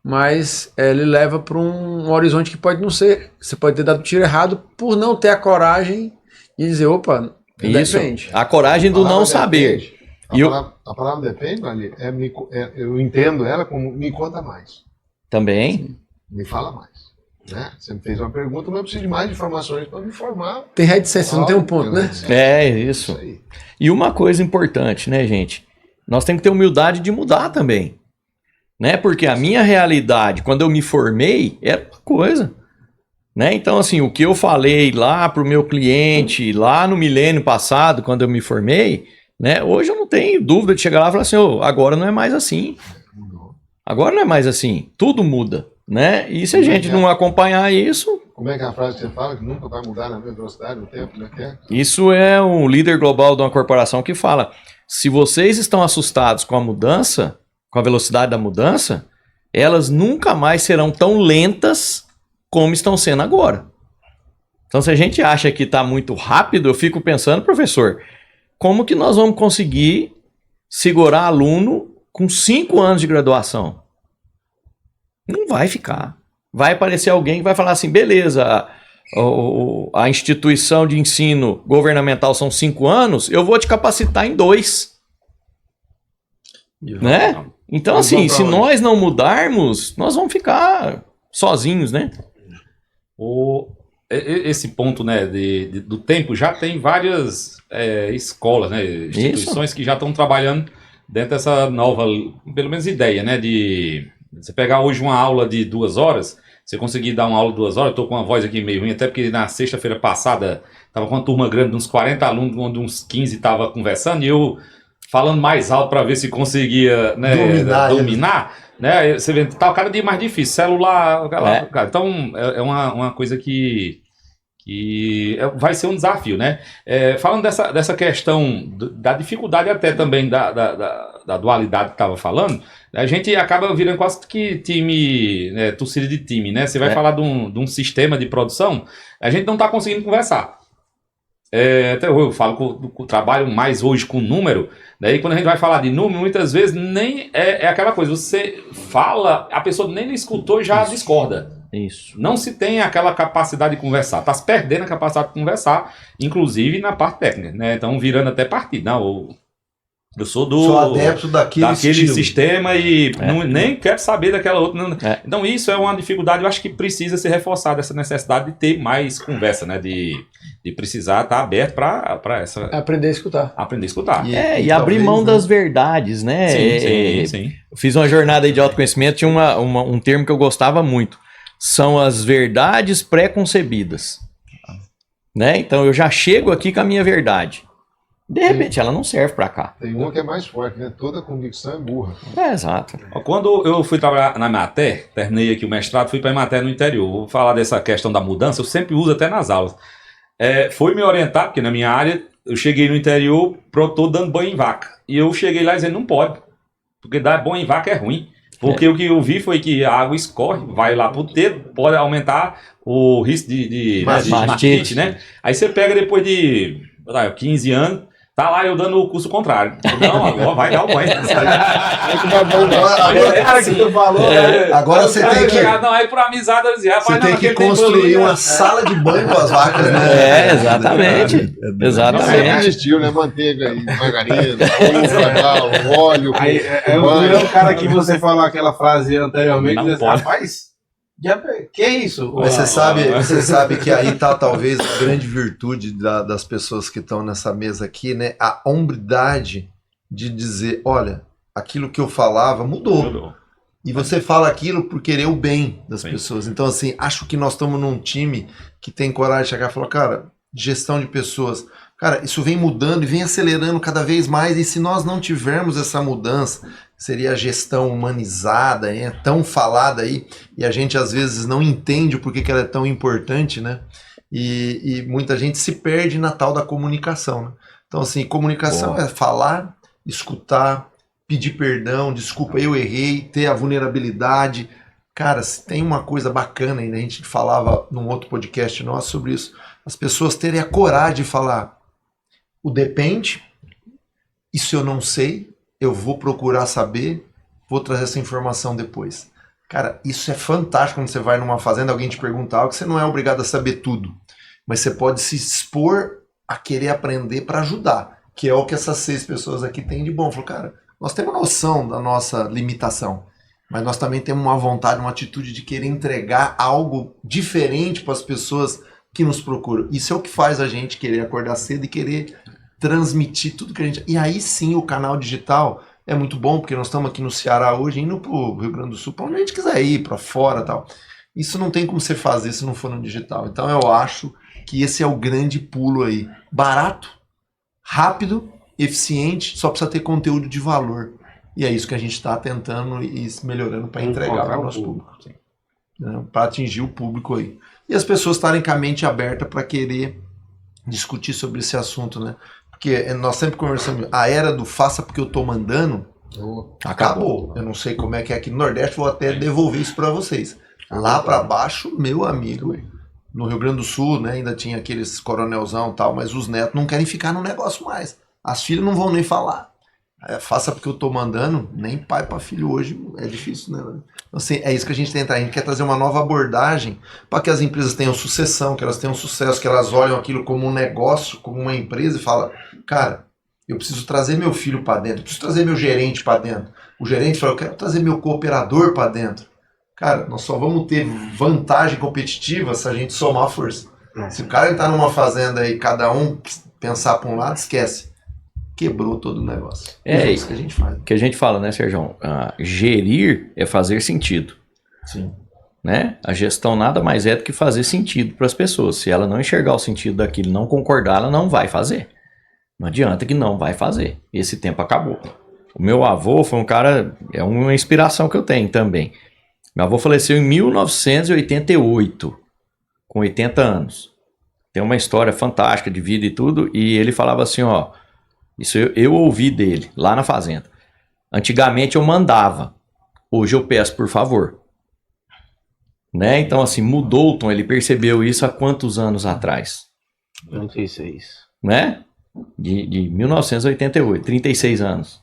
Mas ele leva para um horizonte que pode não ser. Você pode ter dado o tiro errado por não ter a coragem de dizer, opa, depende. A coragem do não saber. A palavra depende, ali, eu entendo ela como me conta mais. Também. Me fala mais. Né? Você me fez uma pergunta, mas eu preciso de mais informações para me informar. Tem reticência, não tem um ponto, né? Isso. E uma coisa importante, né, gente? Nós temos que ter humildade de mudar também. Né? Porque a minha realidade, quando eu me formei, era uma coisa. Né? Então, assim, o que eu falei lá para o meu cliente, lá no milênio passado, quando eu me formei, né? Hoje eu não tenho dúvida de chegar lá e falar assim, agora não é mais assim. Agora não é mais assim. Tudo muda. Né? E se a gente não acompanhar isso... Como é que é a frase que você fala? Que nunca vai mudar na mesma velocidade do tempo? Como é que é? Isso é um líder global de uma corporação que fala, se vocês estão assustados com a mudança, com a velocidade da mudança, elas nunca mais serão tão lentas como estão sendo agora. Então, se a gente acha que está muito rápido, eu fico pensando, professor, como que nós vamos conseguir segurar aluno com 5 anos de graduação? Não vai ficar. Vai aparecer alguém que vai falar assim, beleza, a instituição de ensino governamental são 5 anos, eu vou te capacitar em 2. Né? Então, assim, se nós não mudarmos, nós vamos ficar sozinhos, né? Esse ponto, né, do tempo, já tem várias escolas, né, instituições que já estão trabalhando dentro dessa nova, pelo menos ideia, né, de você pegar hoje uma aula de 2 horas, você conseguir dar uma aula de 2 horas, eu tô com uma voz aqui meio ruim, até porque na sexta-feira passada tava com uma turma grande, uns 40 alunos, onde uns 15 tava conversando, e eu falando mais alto para ver se conseguia, né, dominar, né? Você vê, tá cada dia mais difícil, celular, cara. Então é uma coisa que vai ser um desafio, né? Falando dessa questão da dificuldade até também da dualidade que estava falando, a gente acaba virando quase que time, né, torcida de time, né? Você vai falar de um sistema de produção, a gente não está conseguindo conversar. Até eu falo que eu trabalho mais hoje com número, daí quando a gente vai falar de número, muitas vezes nem é aquela coisa, você fala, a pessoa nem lhe escutou e já discorda. Isso. Não se tem aquela capacidade de conversar, está se perdendo a capacidade de conversar, inclusive na parte técnica, né? Então virando até partido, não, eu sou adepto daquele sistema e nem quero saber daquela outra. Não. Então isso é uma dificuldade, eu acho que precisa ser reforçada, essa necessidade de ter mais conversa, né? De precisar estar aberto para essa... Aprender a escutar. Aprender a escutar. E abrir mão das verdades, né? Sim. Eu fiz uma jornada aí de autoconhecimento, tinha um termo que eu gostava muito. São as verdades pré-concebidas. Né? Então eu já chego aqui com a minha verdade. De repente ela não serve para cá. Tem uma que é mais forte, né? Toda convicção é burra. Exato. Quando eu fui trabalhar na Emater, terminei aqui o mestrado, fui para a Emater no interior. Vou falar dessa questão da mudança, eu sempre uso até nas aulas. Foi me orientar, porque na minha área, eu cheguei no interior, tô dando banho em vaca. E eu cheguei lá dizendo, não pode, porque dar banho em vaca é ruim. Porque o que eu vi foi que a água escorre, vai lá pro dedo, pode aumentar o risco de mastite, né? Aí você pega depois de 15 anos, tá lá eu dando o curso contrário. Não, agora vai dar o banho. Agora você tem que... Não, aí por amizade eu dizia, você tem que construir uma sala de banho com as vacas, né? Exatamente. Exatamente. Existiu, né? Manteiga e margarina, óleo. Aí, o cara que você falou aquela frase anteriormente, diz, rapaz, que é isso? Mas você sabe que aí tá talvez a grande virtude das pessoas que estão nessa mesa aqui, né? A hombridade de dizer, olha, aquilo que eu falava mudou. E você fala aquilo por querer o bem das Sim. pessoas. Então, assim, acho que nós estamos num time que tem coragem de chegar e falar, cara, gestão de pessoas. Cara, isso vem mudando e vem acelerando cada vez mais. E se nós não tivermos essa mudança, seria a gestão humanizada, tão falada aí, e a gente às vezes não entende o porquê que ela é tão importante, né? E muita gente se perde na tal da comunicação, né? Então, assim, comunicação é falar, escutar, pedir perdão, desculpa, eu errei, ter a vulnerabilidade. Cara, se tem uma coisa bacana ainda, a gente falava num outro podcast nosso sobre isso, as pessoas terem a coragem de falar, o depende, isso eu não sei, eu vou procurar saber, vou trazer essa informação depois. Cara, isso é fantástico quando você vai numa fazenda, alguém te pergunta algo, que você não é obrigado a saber tudo, mas você pode se expor a querer aprender para ajudar, que é o que essas 6 pessoas aqui têm de bom. Falou, cara, nós temos noção da nossa limitação, mas nós também temos uma vontade, uma atitude de querer entregar algo diferente para as pessoas que nos procuram. Isso é o que faz a gente querer acordar cedo e querer transmitir tudo que a gente... E aí sim o canal digital é muito bom, porque nós estamos aqui no Ceará hoje, indo para o Rio Grande do Sul, para onde a gente quiser ir, para fora e tal. Isso não tem como você fazer se não for no digital. Então eu acho que esse é o grande pulo aí. Barato, rápido, eficiente, só precisa ter conteúdo de valor. E é isso que a gente está tentando e melhorando para entregar para o nosso público. Né? Para atingir o público aí. E as pessoas estarem com a mente aberta para querer discutir sobre esse assunto, né? Porque nós sempre conversamos, a era do faça porque eu tô mandando, acabou. Eu não sei como é que é aqui no Nordeste, vou até devolver isso para vocês. Lá para baixo, meu amigo, no Rio Grande do Sul, né, ainda tinha aqueles coronelzão e tal, mas os netos não querem ficar no negócio mais. As filhas não vão nem falar. Faça porque eu tô mandando, nem pai para filho hoje é difícil, né? Assim, é isso que a gente tenta, a gente quer trazer uma nova abordagem para que as empresas tenham sucessão, que elas tenham sucesso, que elas olham aquilo como um negócio, como uma empresa e falam, cara, eu preciso trazer meu filho para dentro, eu preciso trazer meu gerente para dentro. O gerente fala, eu quero trazer meu cooperador para dentro. Cara, nós só vamos ter vantagem competitiva se a gente somar força. Se o cara entrar numa fazenda e cada um pensar para um lado, esquece. Quebrou todo o negócio. É isso que a gente faz. Que a gente fala, né, Sérgio? Gerir é fazer sentido. Sim. Né? A gestão nada mais é do que fazer sentido para as pessoas. Se ela não enxergar o sentido daquilo, não concordar, ela não vai fazer. Não adianta que não vai fazer. Esse tempo acabou. O meu avô foi um cara, é uma inspiração que eu tenho também. Meu avô faleceu em 1988, com 80 anos. Tem uma história fantástica de vida e tudo, e ele falava assim, ó, isso eu ouvi dele, lá na fazenda. Antigamente eu mandava, hoje eu peço por favor. Né? Então assim, mudou o tom, ele percebeu isso há quantos anos atrás? 36. Né? De 1988, 36 anos.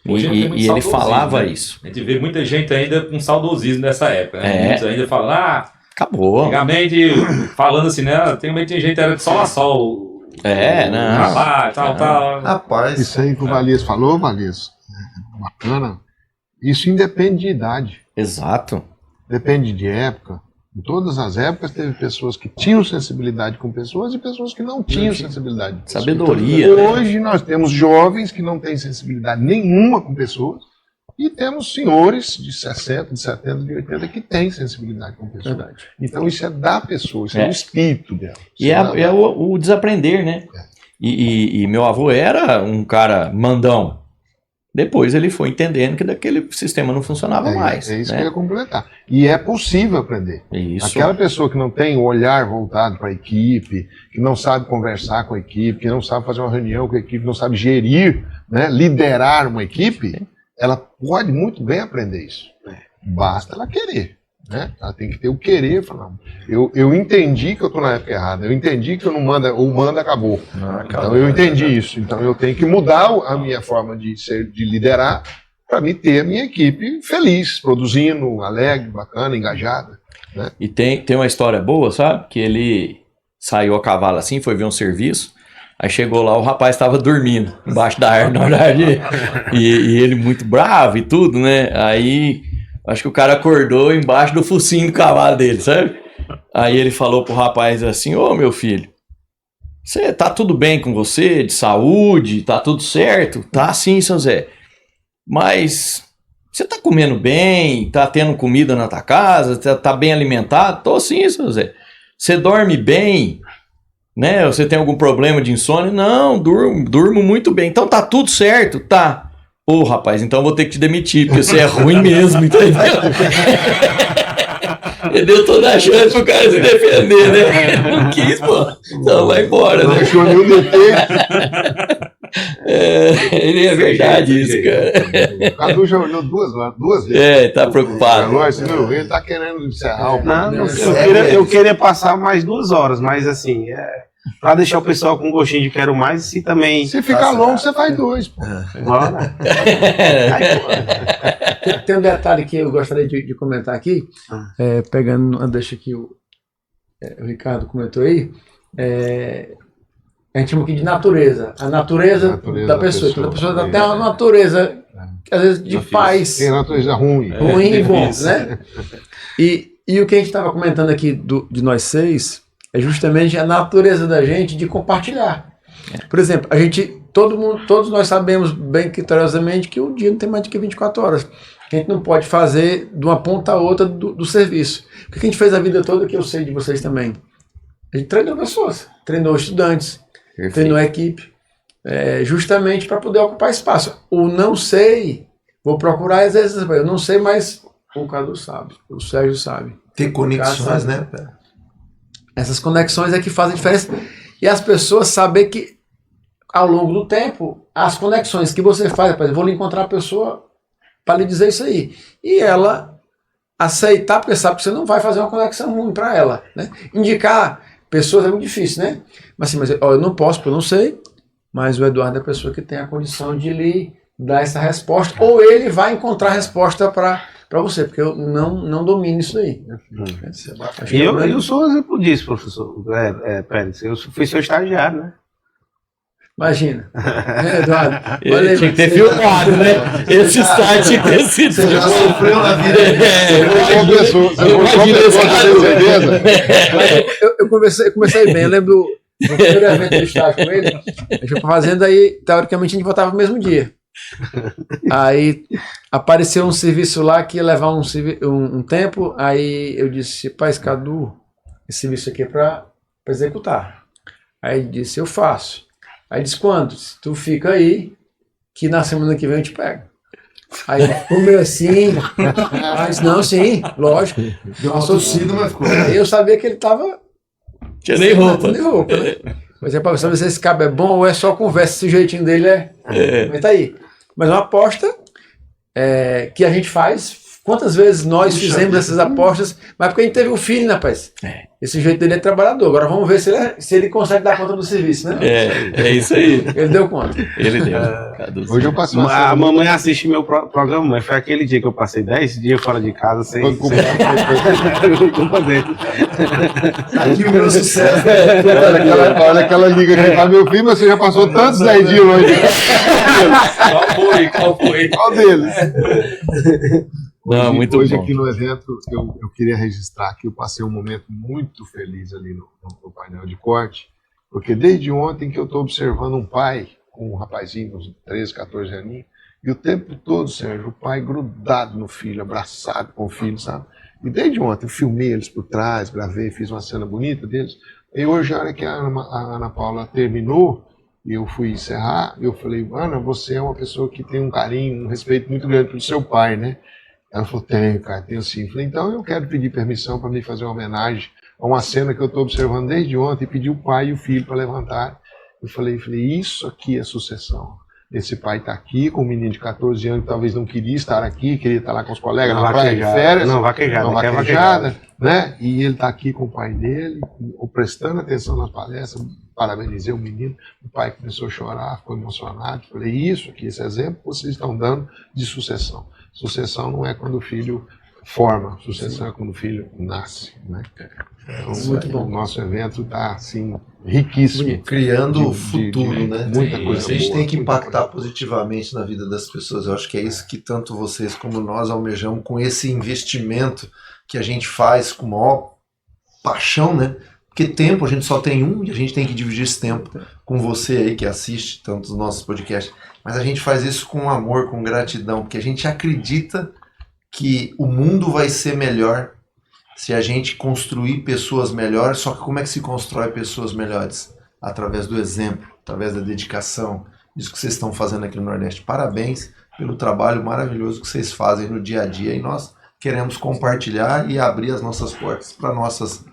Hoje tem muito E ele saudosismo, falava né? isso. A gente vê muita gente ainda com saudosismo dessa época, né? Muitos ainda falam, acabou. Antigamente, falando assim, né? Antigamente tinha gente era de sol a sol. Não. Trabalho, tal. Rapaz. Isso aí que o Valias falou, Valias, bacana. Isso independe de idade. Exato. Depende de época. Em todas as épocas teve pessoas que tinham sensibilidade com pessoas e pessoas que não tinham sensibilidade. Sabedoria. Então, hoje nós temos jovens que não têm sensibilidade nenhuma com pessoas e temos senhores de 60, de 70, de 80 que têm sensibilidade com pessoas. Verdade. Então isso é da pessoa, isso é o espírito dela. E é o desaprender, né? E meu avô era um cara mandão. Depois ele foi entendendo que daquele sistema não funcionava mais. É isso né? que eu ia completar. E é possível aprender. Isso. Aquela pessoa que não tem o olhar voltado para a equipe, que não sabe conversar com a equipe, que não sabe fazer uma reunião com a equipe, não sabe gerir, né, liderar uma equipe, ela pode muito bem aprender isso. Basta ela querer. Né? Ela tem que ter o querer. Falar, eu entendi que eu estou na época errada, eu entendi que eu não manda, o manda acabou. Então eu entendi isso. Então eu tenho que mudar a minha forma de liderar para me ter a minha equipe feliz, produzindo, alegre, bacana, engajada. Né? E tem uma história boa, sabe? Que ele saiu a cavalo assim, foi ver um serviço. Aí chegou lá, o rapaz estava dormindo embaixo da árvore, na verdade. E ele muito bravo e tudo, né? Aí acho que o cara acordou embaixo do focinho do cavalo dele, sabe? Aí ele falou pro rapaz assim, ô meu filho, tá tudo bem com você, de saúde, tá tudo certo? Tá sim, seu Zé. Mas Você tá comendo bem, tá tendo comida na tua casa, tá bem alimentado? Tô sim, seu Zé. Você dorme bem, né? Você tem algum problema de insônia? Não, durmo muito bem. Então tá tudo certo? Tá. Ô, rapaz, então eu vou ter que te demitir, porque você é ruim mesmo, entendeu? Ele deu toda a chance pro cara se defender, né? Não quis, pô. Então vai embora, Não né? achou nem o DT. Ele é verdade isso, cara. O Cadu já olhou duas vezes. É, tá preocupado. Agora, você não vê, ele tá querendo encerrar o Não, programa. eu queria passar mais 2 horas, mas assim, pra deixar o pessoal com gostinho de quero mais, se também. Se ficar longo, você faz 2, pô. Bora. Tem um detalhe que eu gostaria de comentar aqui, pegando, deixa que o Ricardo comentou aí, a gente chama aqui de natureza, a natureza da pessoa. Então, a pessoa tem uma natureza, às vezes, de paz, Tem natureza ruim. ruim e bom, né? E o que a gente estava comentando aqui de nós 6 é justamente a natureza da gente de compartilhar. Por exemplo, todos nós sabemos bem criteriosamente que o dia não tem mais do que 24 horas. A gente não pode fazer de uma ponta a outra do serviço. O que a gente fez a vida toda, que eu sei de vocês também? A gente treinou pessoas, treinou estudantes, treinou equipe, justamente para poder ocupar espaço. O não sei, vou procurar às vezes, eu não sei, mas o Cadu sabe, o Sérgio sabe. Ter conexões, né? Essas conexões é que fazem diferença. E as pessoas saber que, ao longo do tempo, as conexões que você faz, por exemplo, eu vou lhe encontrar a pessoa para lhe dizer isso aí. E ela aceitar, porque sabe que você não vai fazer uma conexão ruim para ela. Né? Indicar pessoas é muito difícil, né? Mas assim, eu não posso, porque eu não sei, mas o Eduardo é a pessoa que tem a condição de lhe dar essa resposta, ou ele vai encontrar a resposta para você, porque eu não domino isso daí. E eu sou um exemplo disso, professor Pérez. Eu fui seu estagiário, né? Imagina. Eduardo, olha aí, Tinha que ter filmado, né? Esse site tinha que ter sido. Você já sofreu na vida. Eu comecei bem. Eu lembro do primeiro evento do estágio com ele. A gente foi pra fazenda aí, teoricamente, a gente voltava no mesmo dia. Aí apareceu um serviço lá que ia levar um tempo. Aí eu disse: pai, Cadu, esse serviço aqui é para executar. Aí ele disse: eu faço. Aí disse: quando? Tu fica aí, que na semana que vem eu te pego. Aí ele ficou meio assim, mas não, sim, lógico. Deu uma tossida, mas ficou. Eu sabia que ele tava. Tinha nem roupa. Nem roupa, né? Mas é para saber se esse cabo é bom ou é só conversa, esse jeitinho dele Mas tá aí. Mas uma aposta que a gente faz. Quantas vezes nós fizemos essas apostas, mas porque a gente teve um filho, né, rapaz? Esse jeito dele é trabalhador. Agora vamos ver se ele consegue dar conta do serviço, né? É isso aí. Ele deu conta. Ele deu. Hoje eu passo A mamãe assiste meu programa, mas foi aquele dia que eu passei 10 dias fora de casa sem fazer. Aqui o meu sucesso. Olha aquela liga aqui para meu filho, mas você já passou tantos 10 dias hoje. Qual foi? Qual deles? Não, muito hoje bom. aqui no evento, eu queria registrar que eu passei um momento muito feliz ali no painel de corte, porque desde ontem que eu estou observando um pai com um rapazinho, uns 13, 14 aninhos, e o tempo todo, Sérgio, o pai grudado no filho, abraçado com o filho, sabe? E desde ontem eu filmei eles por trás, gravei, fiz uma cena bonita deles, e hoje, a hora que a Ana Paula terminou, e eu fui encerrar, eu falei: Ana, você é uma pessoa que tem um carinho, um respeito muito grande pelo seu pai, né? Ela falou: tenho, cara, tenho sim. Eu falei: então eu quero pedir permissão para me fazer uma homenagem a uma cena que eu estou observando desde ontem, e pedi o pai e o filho para levantar. Eu falei: isso aqui é sucessão. Esse pai está aqui com um menino de 14 anos que talvez não queria estar aqui, queria estar lá com os colegas na praia de férias. Não, vaquejada. Né? E ele está aqui com o pai dele, prestando atenção na palestra. Parabenizei o menino, o pai começou a chorar, ficou emocionado. Falei: isso aqui, esse exemplo que vocês estão dando de sucessão. Sucessão não é quando o filho forma, sucessão é quando o filho nasce. Né? Então, Muito bom. O nosso evento está assim, riquíssimo. Criando o futuro, né? Muita coisa A gente boa, tem que muita impactar coisa. positivamente na vida das pessoas. Eu acho que é isso que tanto vocês como nós almejamos com esse investimento que a gente faz com maior paixão, né? Porque tempo a gente só tem um e a gente tem que dividir esse tempo com você aí que assiste tantos dos nossos podcasts. Mas a gente faz isso com amor, com gratidão, porque a gente acredita que o mundo vai ser melhor se a gente construir pessoas melhores. Só que como é que se constrói pessoas melhores? Através do exemplo, através da dedicação. Isso que vocês estão fazendo aqui no Nordeste. Parabéns pelo trabalho maravilhoso que vocês fazem no dia a dia. E nós queremos compartilhar e abrir as nossas portas para nossas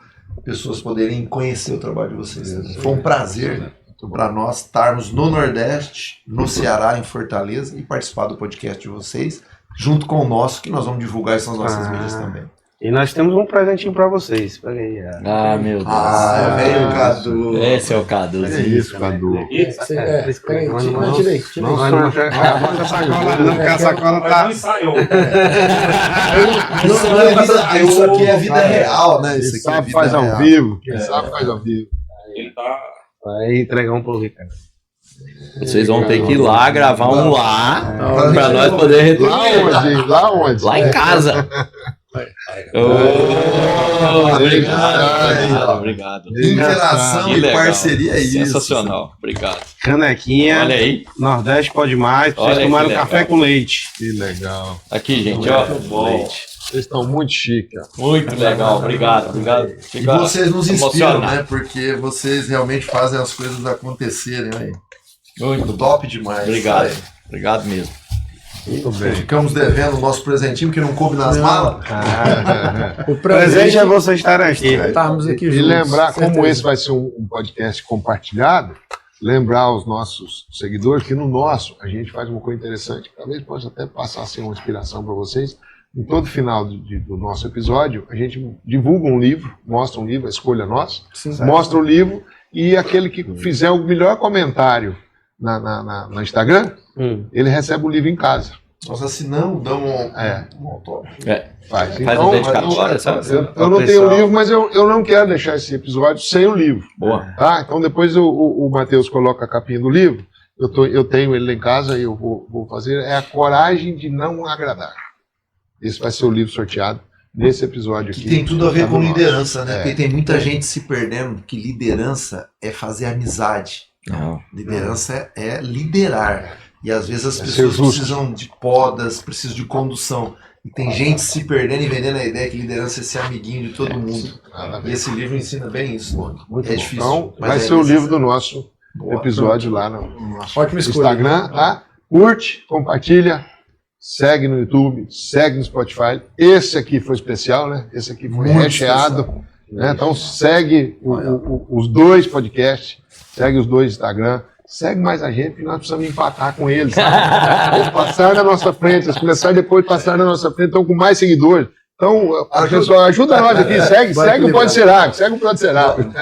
pessoas poderem conhecer o trabalho de vocês. Foi um prazer para nós estarmos no Nordeste, no Ceará, em Fortaleza, e participar do podcast de vocês, junto com o nosso, que nós vamos divulgar isso nas nossas mídias também. E nós temos um presentinho pra vocês. Pega aí. Ah, meu Deus. Ah, velho Cadu. Esse é o É Caduzinho. isso, Cadu. Peraí, tirei. Não, a sacola tá... Não ensaiou. Isso aqui é vida real, né? Quem Isso aqui é sabe vida faz ao real. vivo. Quem sabe faz ao vivo. Ele tá... Vai entregar um pro Ricardo. Vocês vão ter que ir lá, gravar um lá, Não. pra nós poder Lá retribuir. onde? Lá onde? Lá em casa. Obrigado. Interação Que e legal. parceria é isso. Sensacional. Obrigado. Canequinha. Olha aí. Nordeste pode mais. Pra Olha vocês aí tomarem que café legal. com leite. Que legal. Aqui, gente, ó. Leite. Vocês estão muito chiques. Ó. Muito legal. Obrigado. Obrigado. E Fica vocês nos inspiram, emocionado. né? Porque vocês realmente fazem as coisas acontecerem, aí. Muito Top demais. obrigado. Aí. Obrigado mesmo. Muito bem. Ficamos devendo o nosso presentinho, porque não coube nas malas. O Presente é você estar aqui. estarmos aqui E juntos. lembrar, como certeza. esse vai ser um podcast compartilhado, lembrar aos nossos seguidores que no nosso a gente faz uma coisa interessante, que talvez possa até passar a ser uma inspiração para vocês. Em todo final do nosso episódio, a gente divulga um livro, mostra um livro, a escolha nossa, mostra o livro e aquele que fizer o melhor comentário no Instagram, ele recebe o livro em casa. Nós assinamos, damos um autógrafo. Faz Faz um dedicatório, sabe? eu não tenho o livro, mas eu não quero deixar esse episódio sem o livro. Boa. Tá? Então depois o Matheus coloca a capinha do livro, eu tenho ele lá em casa e eu vou fazer, é a coragem de não agradar. Esse vai ser o livro sorteado nesse episódio aqui. Que tem tudo a ver Tá com no nosso. liderança, né? É. Porque tem muita gente se perdendo que liderança é fazer amizade. Não. Liderança é liderar. E às vezes as É pessoas ser justo. precisam de podas, precisam de condução. E tem gente se perdendo e vendendo a ideia que liderança é ser amiguinho de todo mundo. Nada a E ver. esse livro ensina bem isso. Muito É bom. difícil. Então, mas vai é ser o livro necessário. do nosso Boa. episódio lá no nosso Ótima escolha. Instagram, tá? Curte, compartilha, segue no YouTube, segue no Spotify. Esse aqui foi especial, né? Esse aqui foi Muito recheado. especial. Né? Então segue os dois podcasts, segue os dois Instagram, segue mais a gente, que nós precisamos empatar com eles. Sabe? Eles passaram na nossa frente, eles começaram depois de passar na nossa frente, estão com mais seguidores. Então, pessoal, ajuda nós aqui, segue o Pode Ser Água, segue o Pode Ser Água.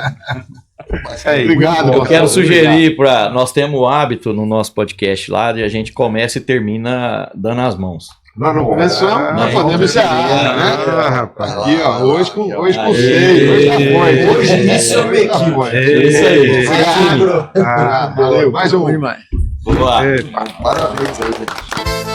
Obrigado. Eu quero sugerir para nós temos o hábito no nosso podcast lá de a gente começa e termina dando as mãos. Nós não começamos, nós podemos encerrar, né? rapaz. Aqui, ó, hoje com Aê. 6, hoje tá bom. Hoje isso é uma equipe. Isso aí. Obrigado. Valeu, mais um. Bom demais. Vamos lá. Parabéns aí, gente.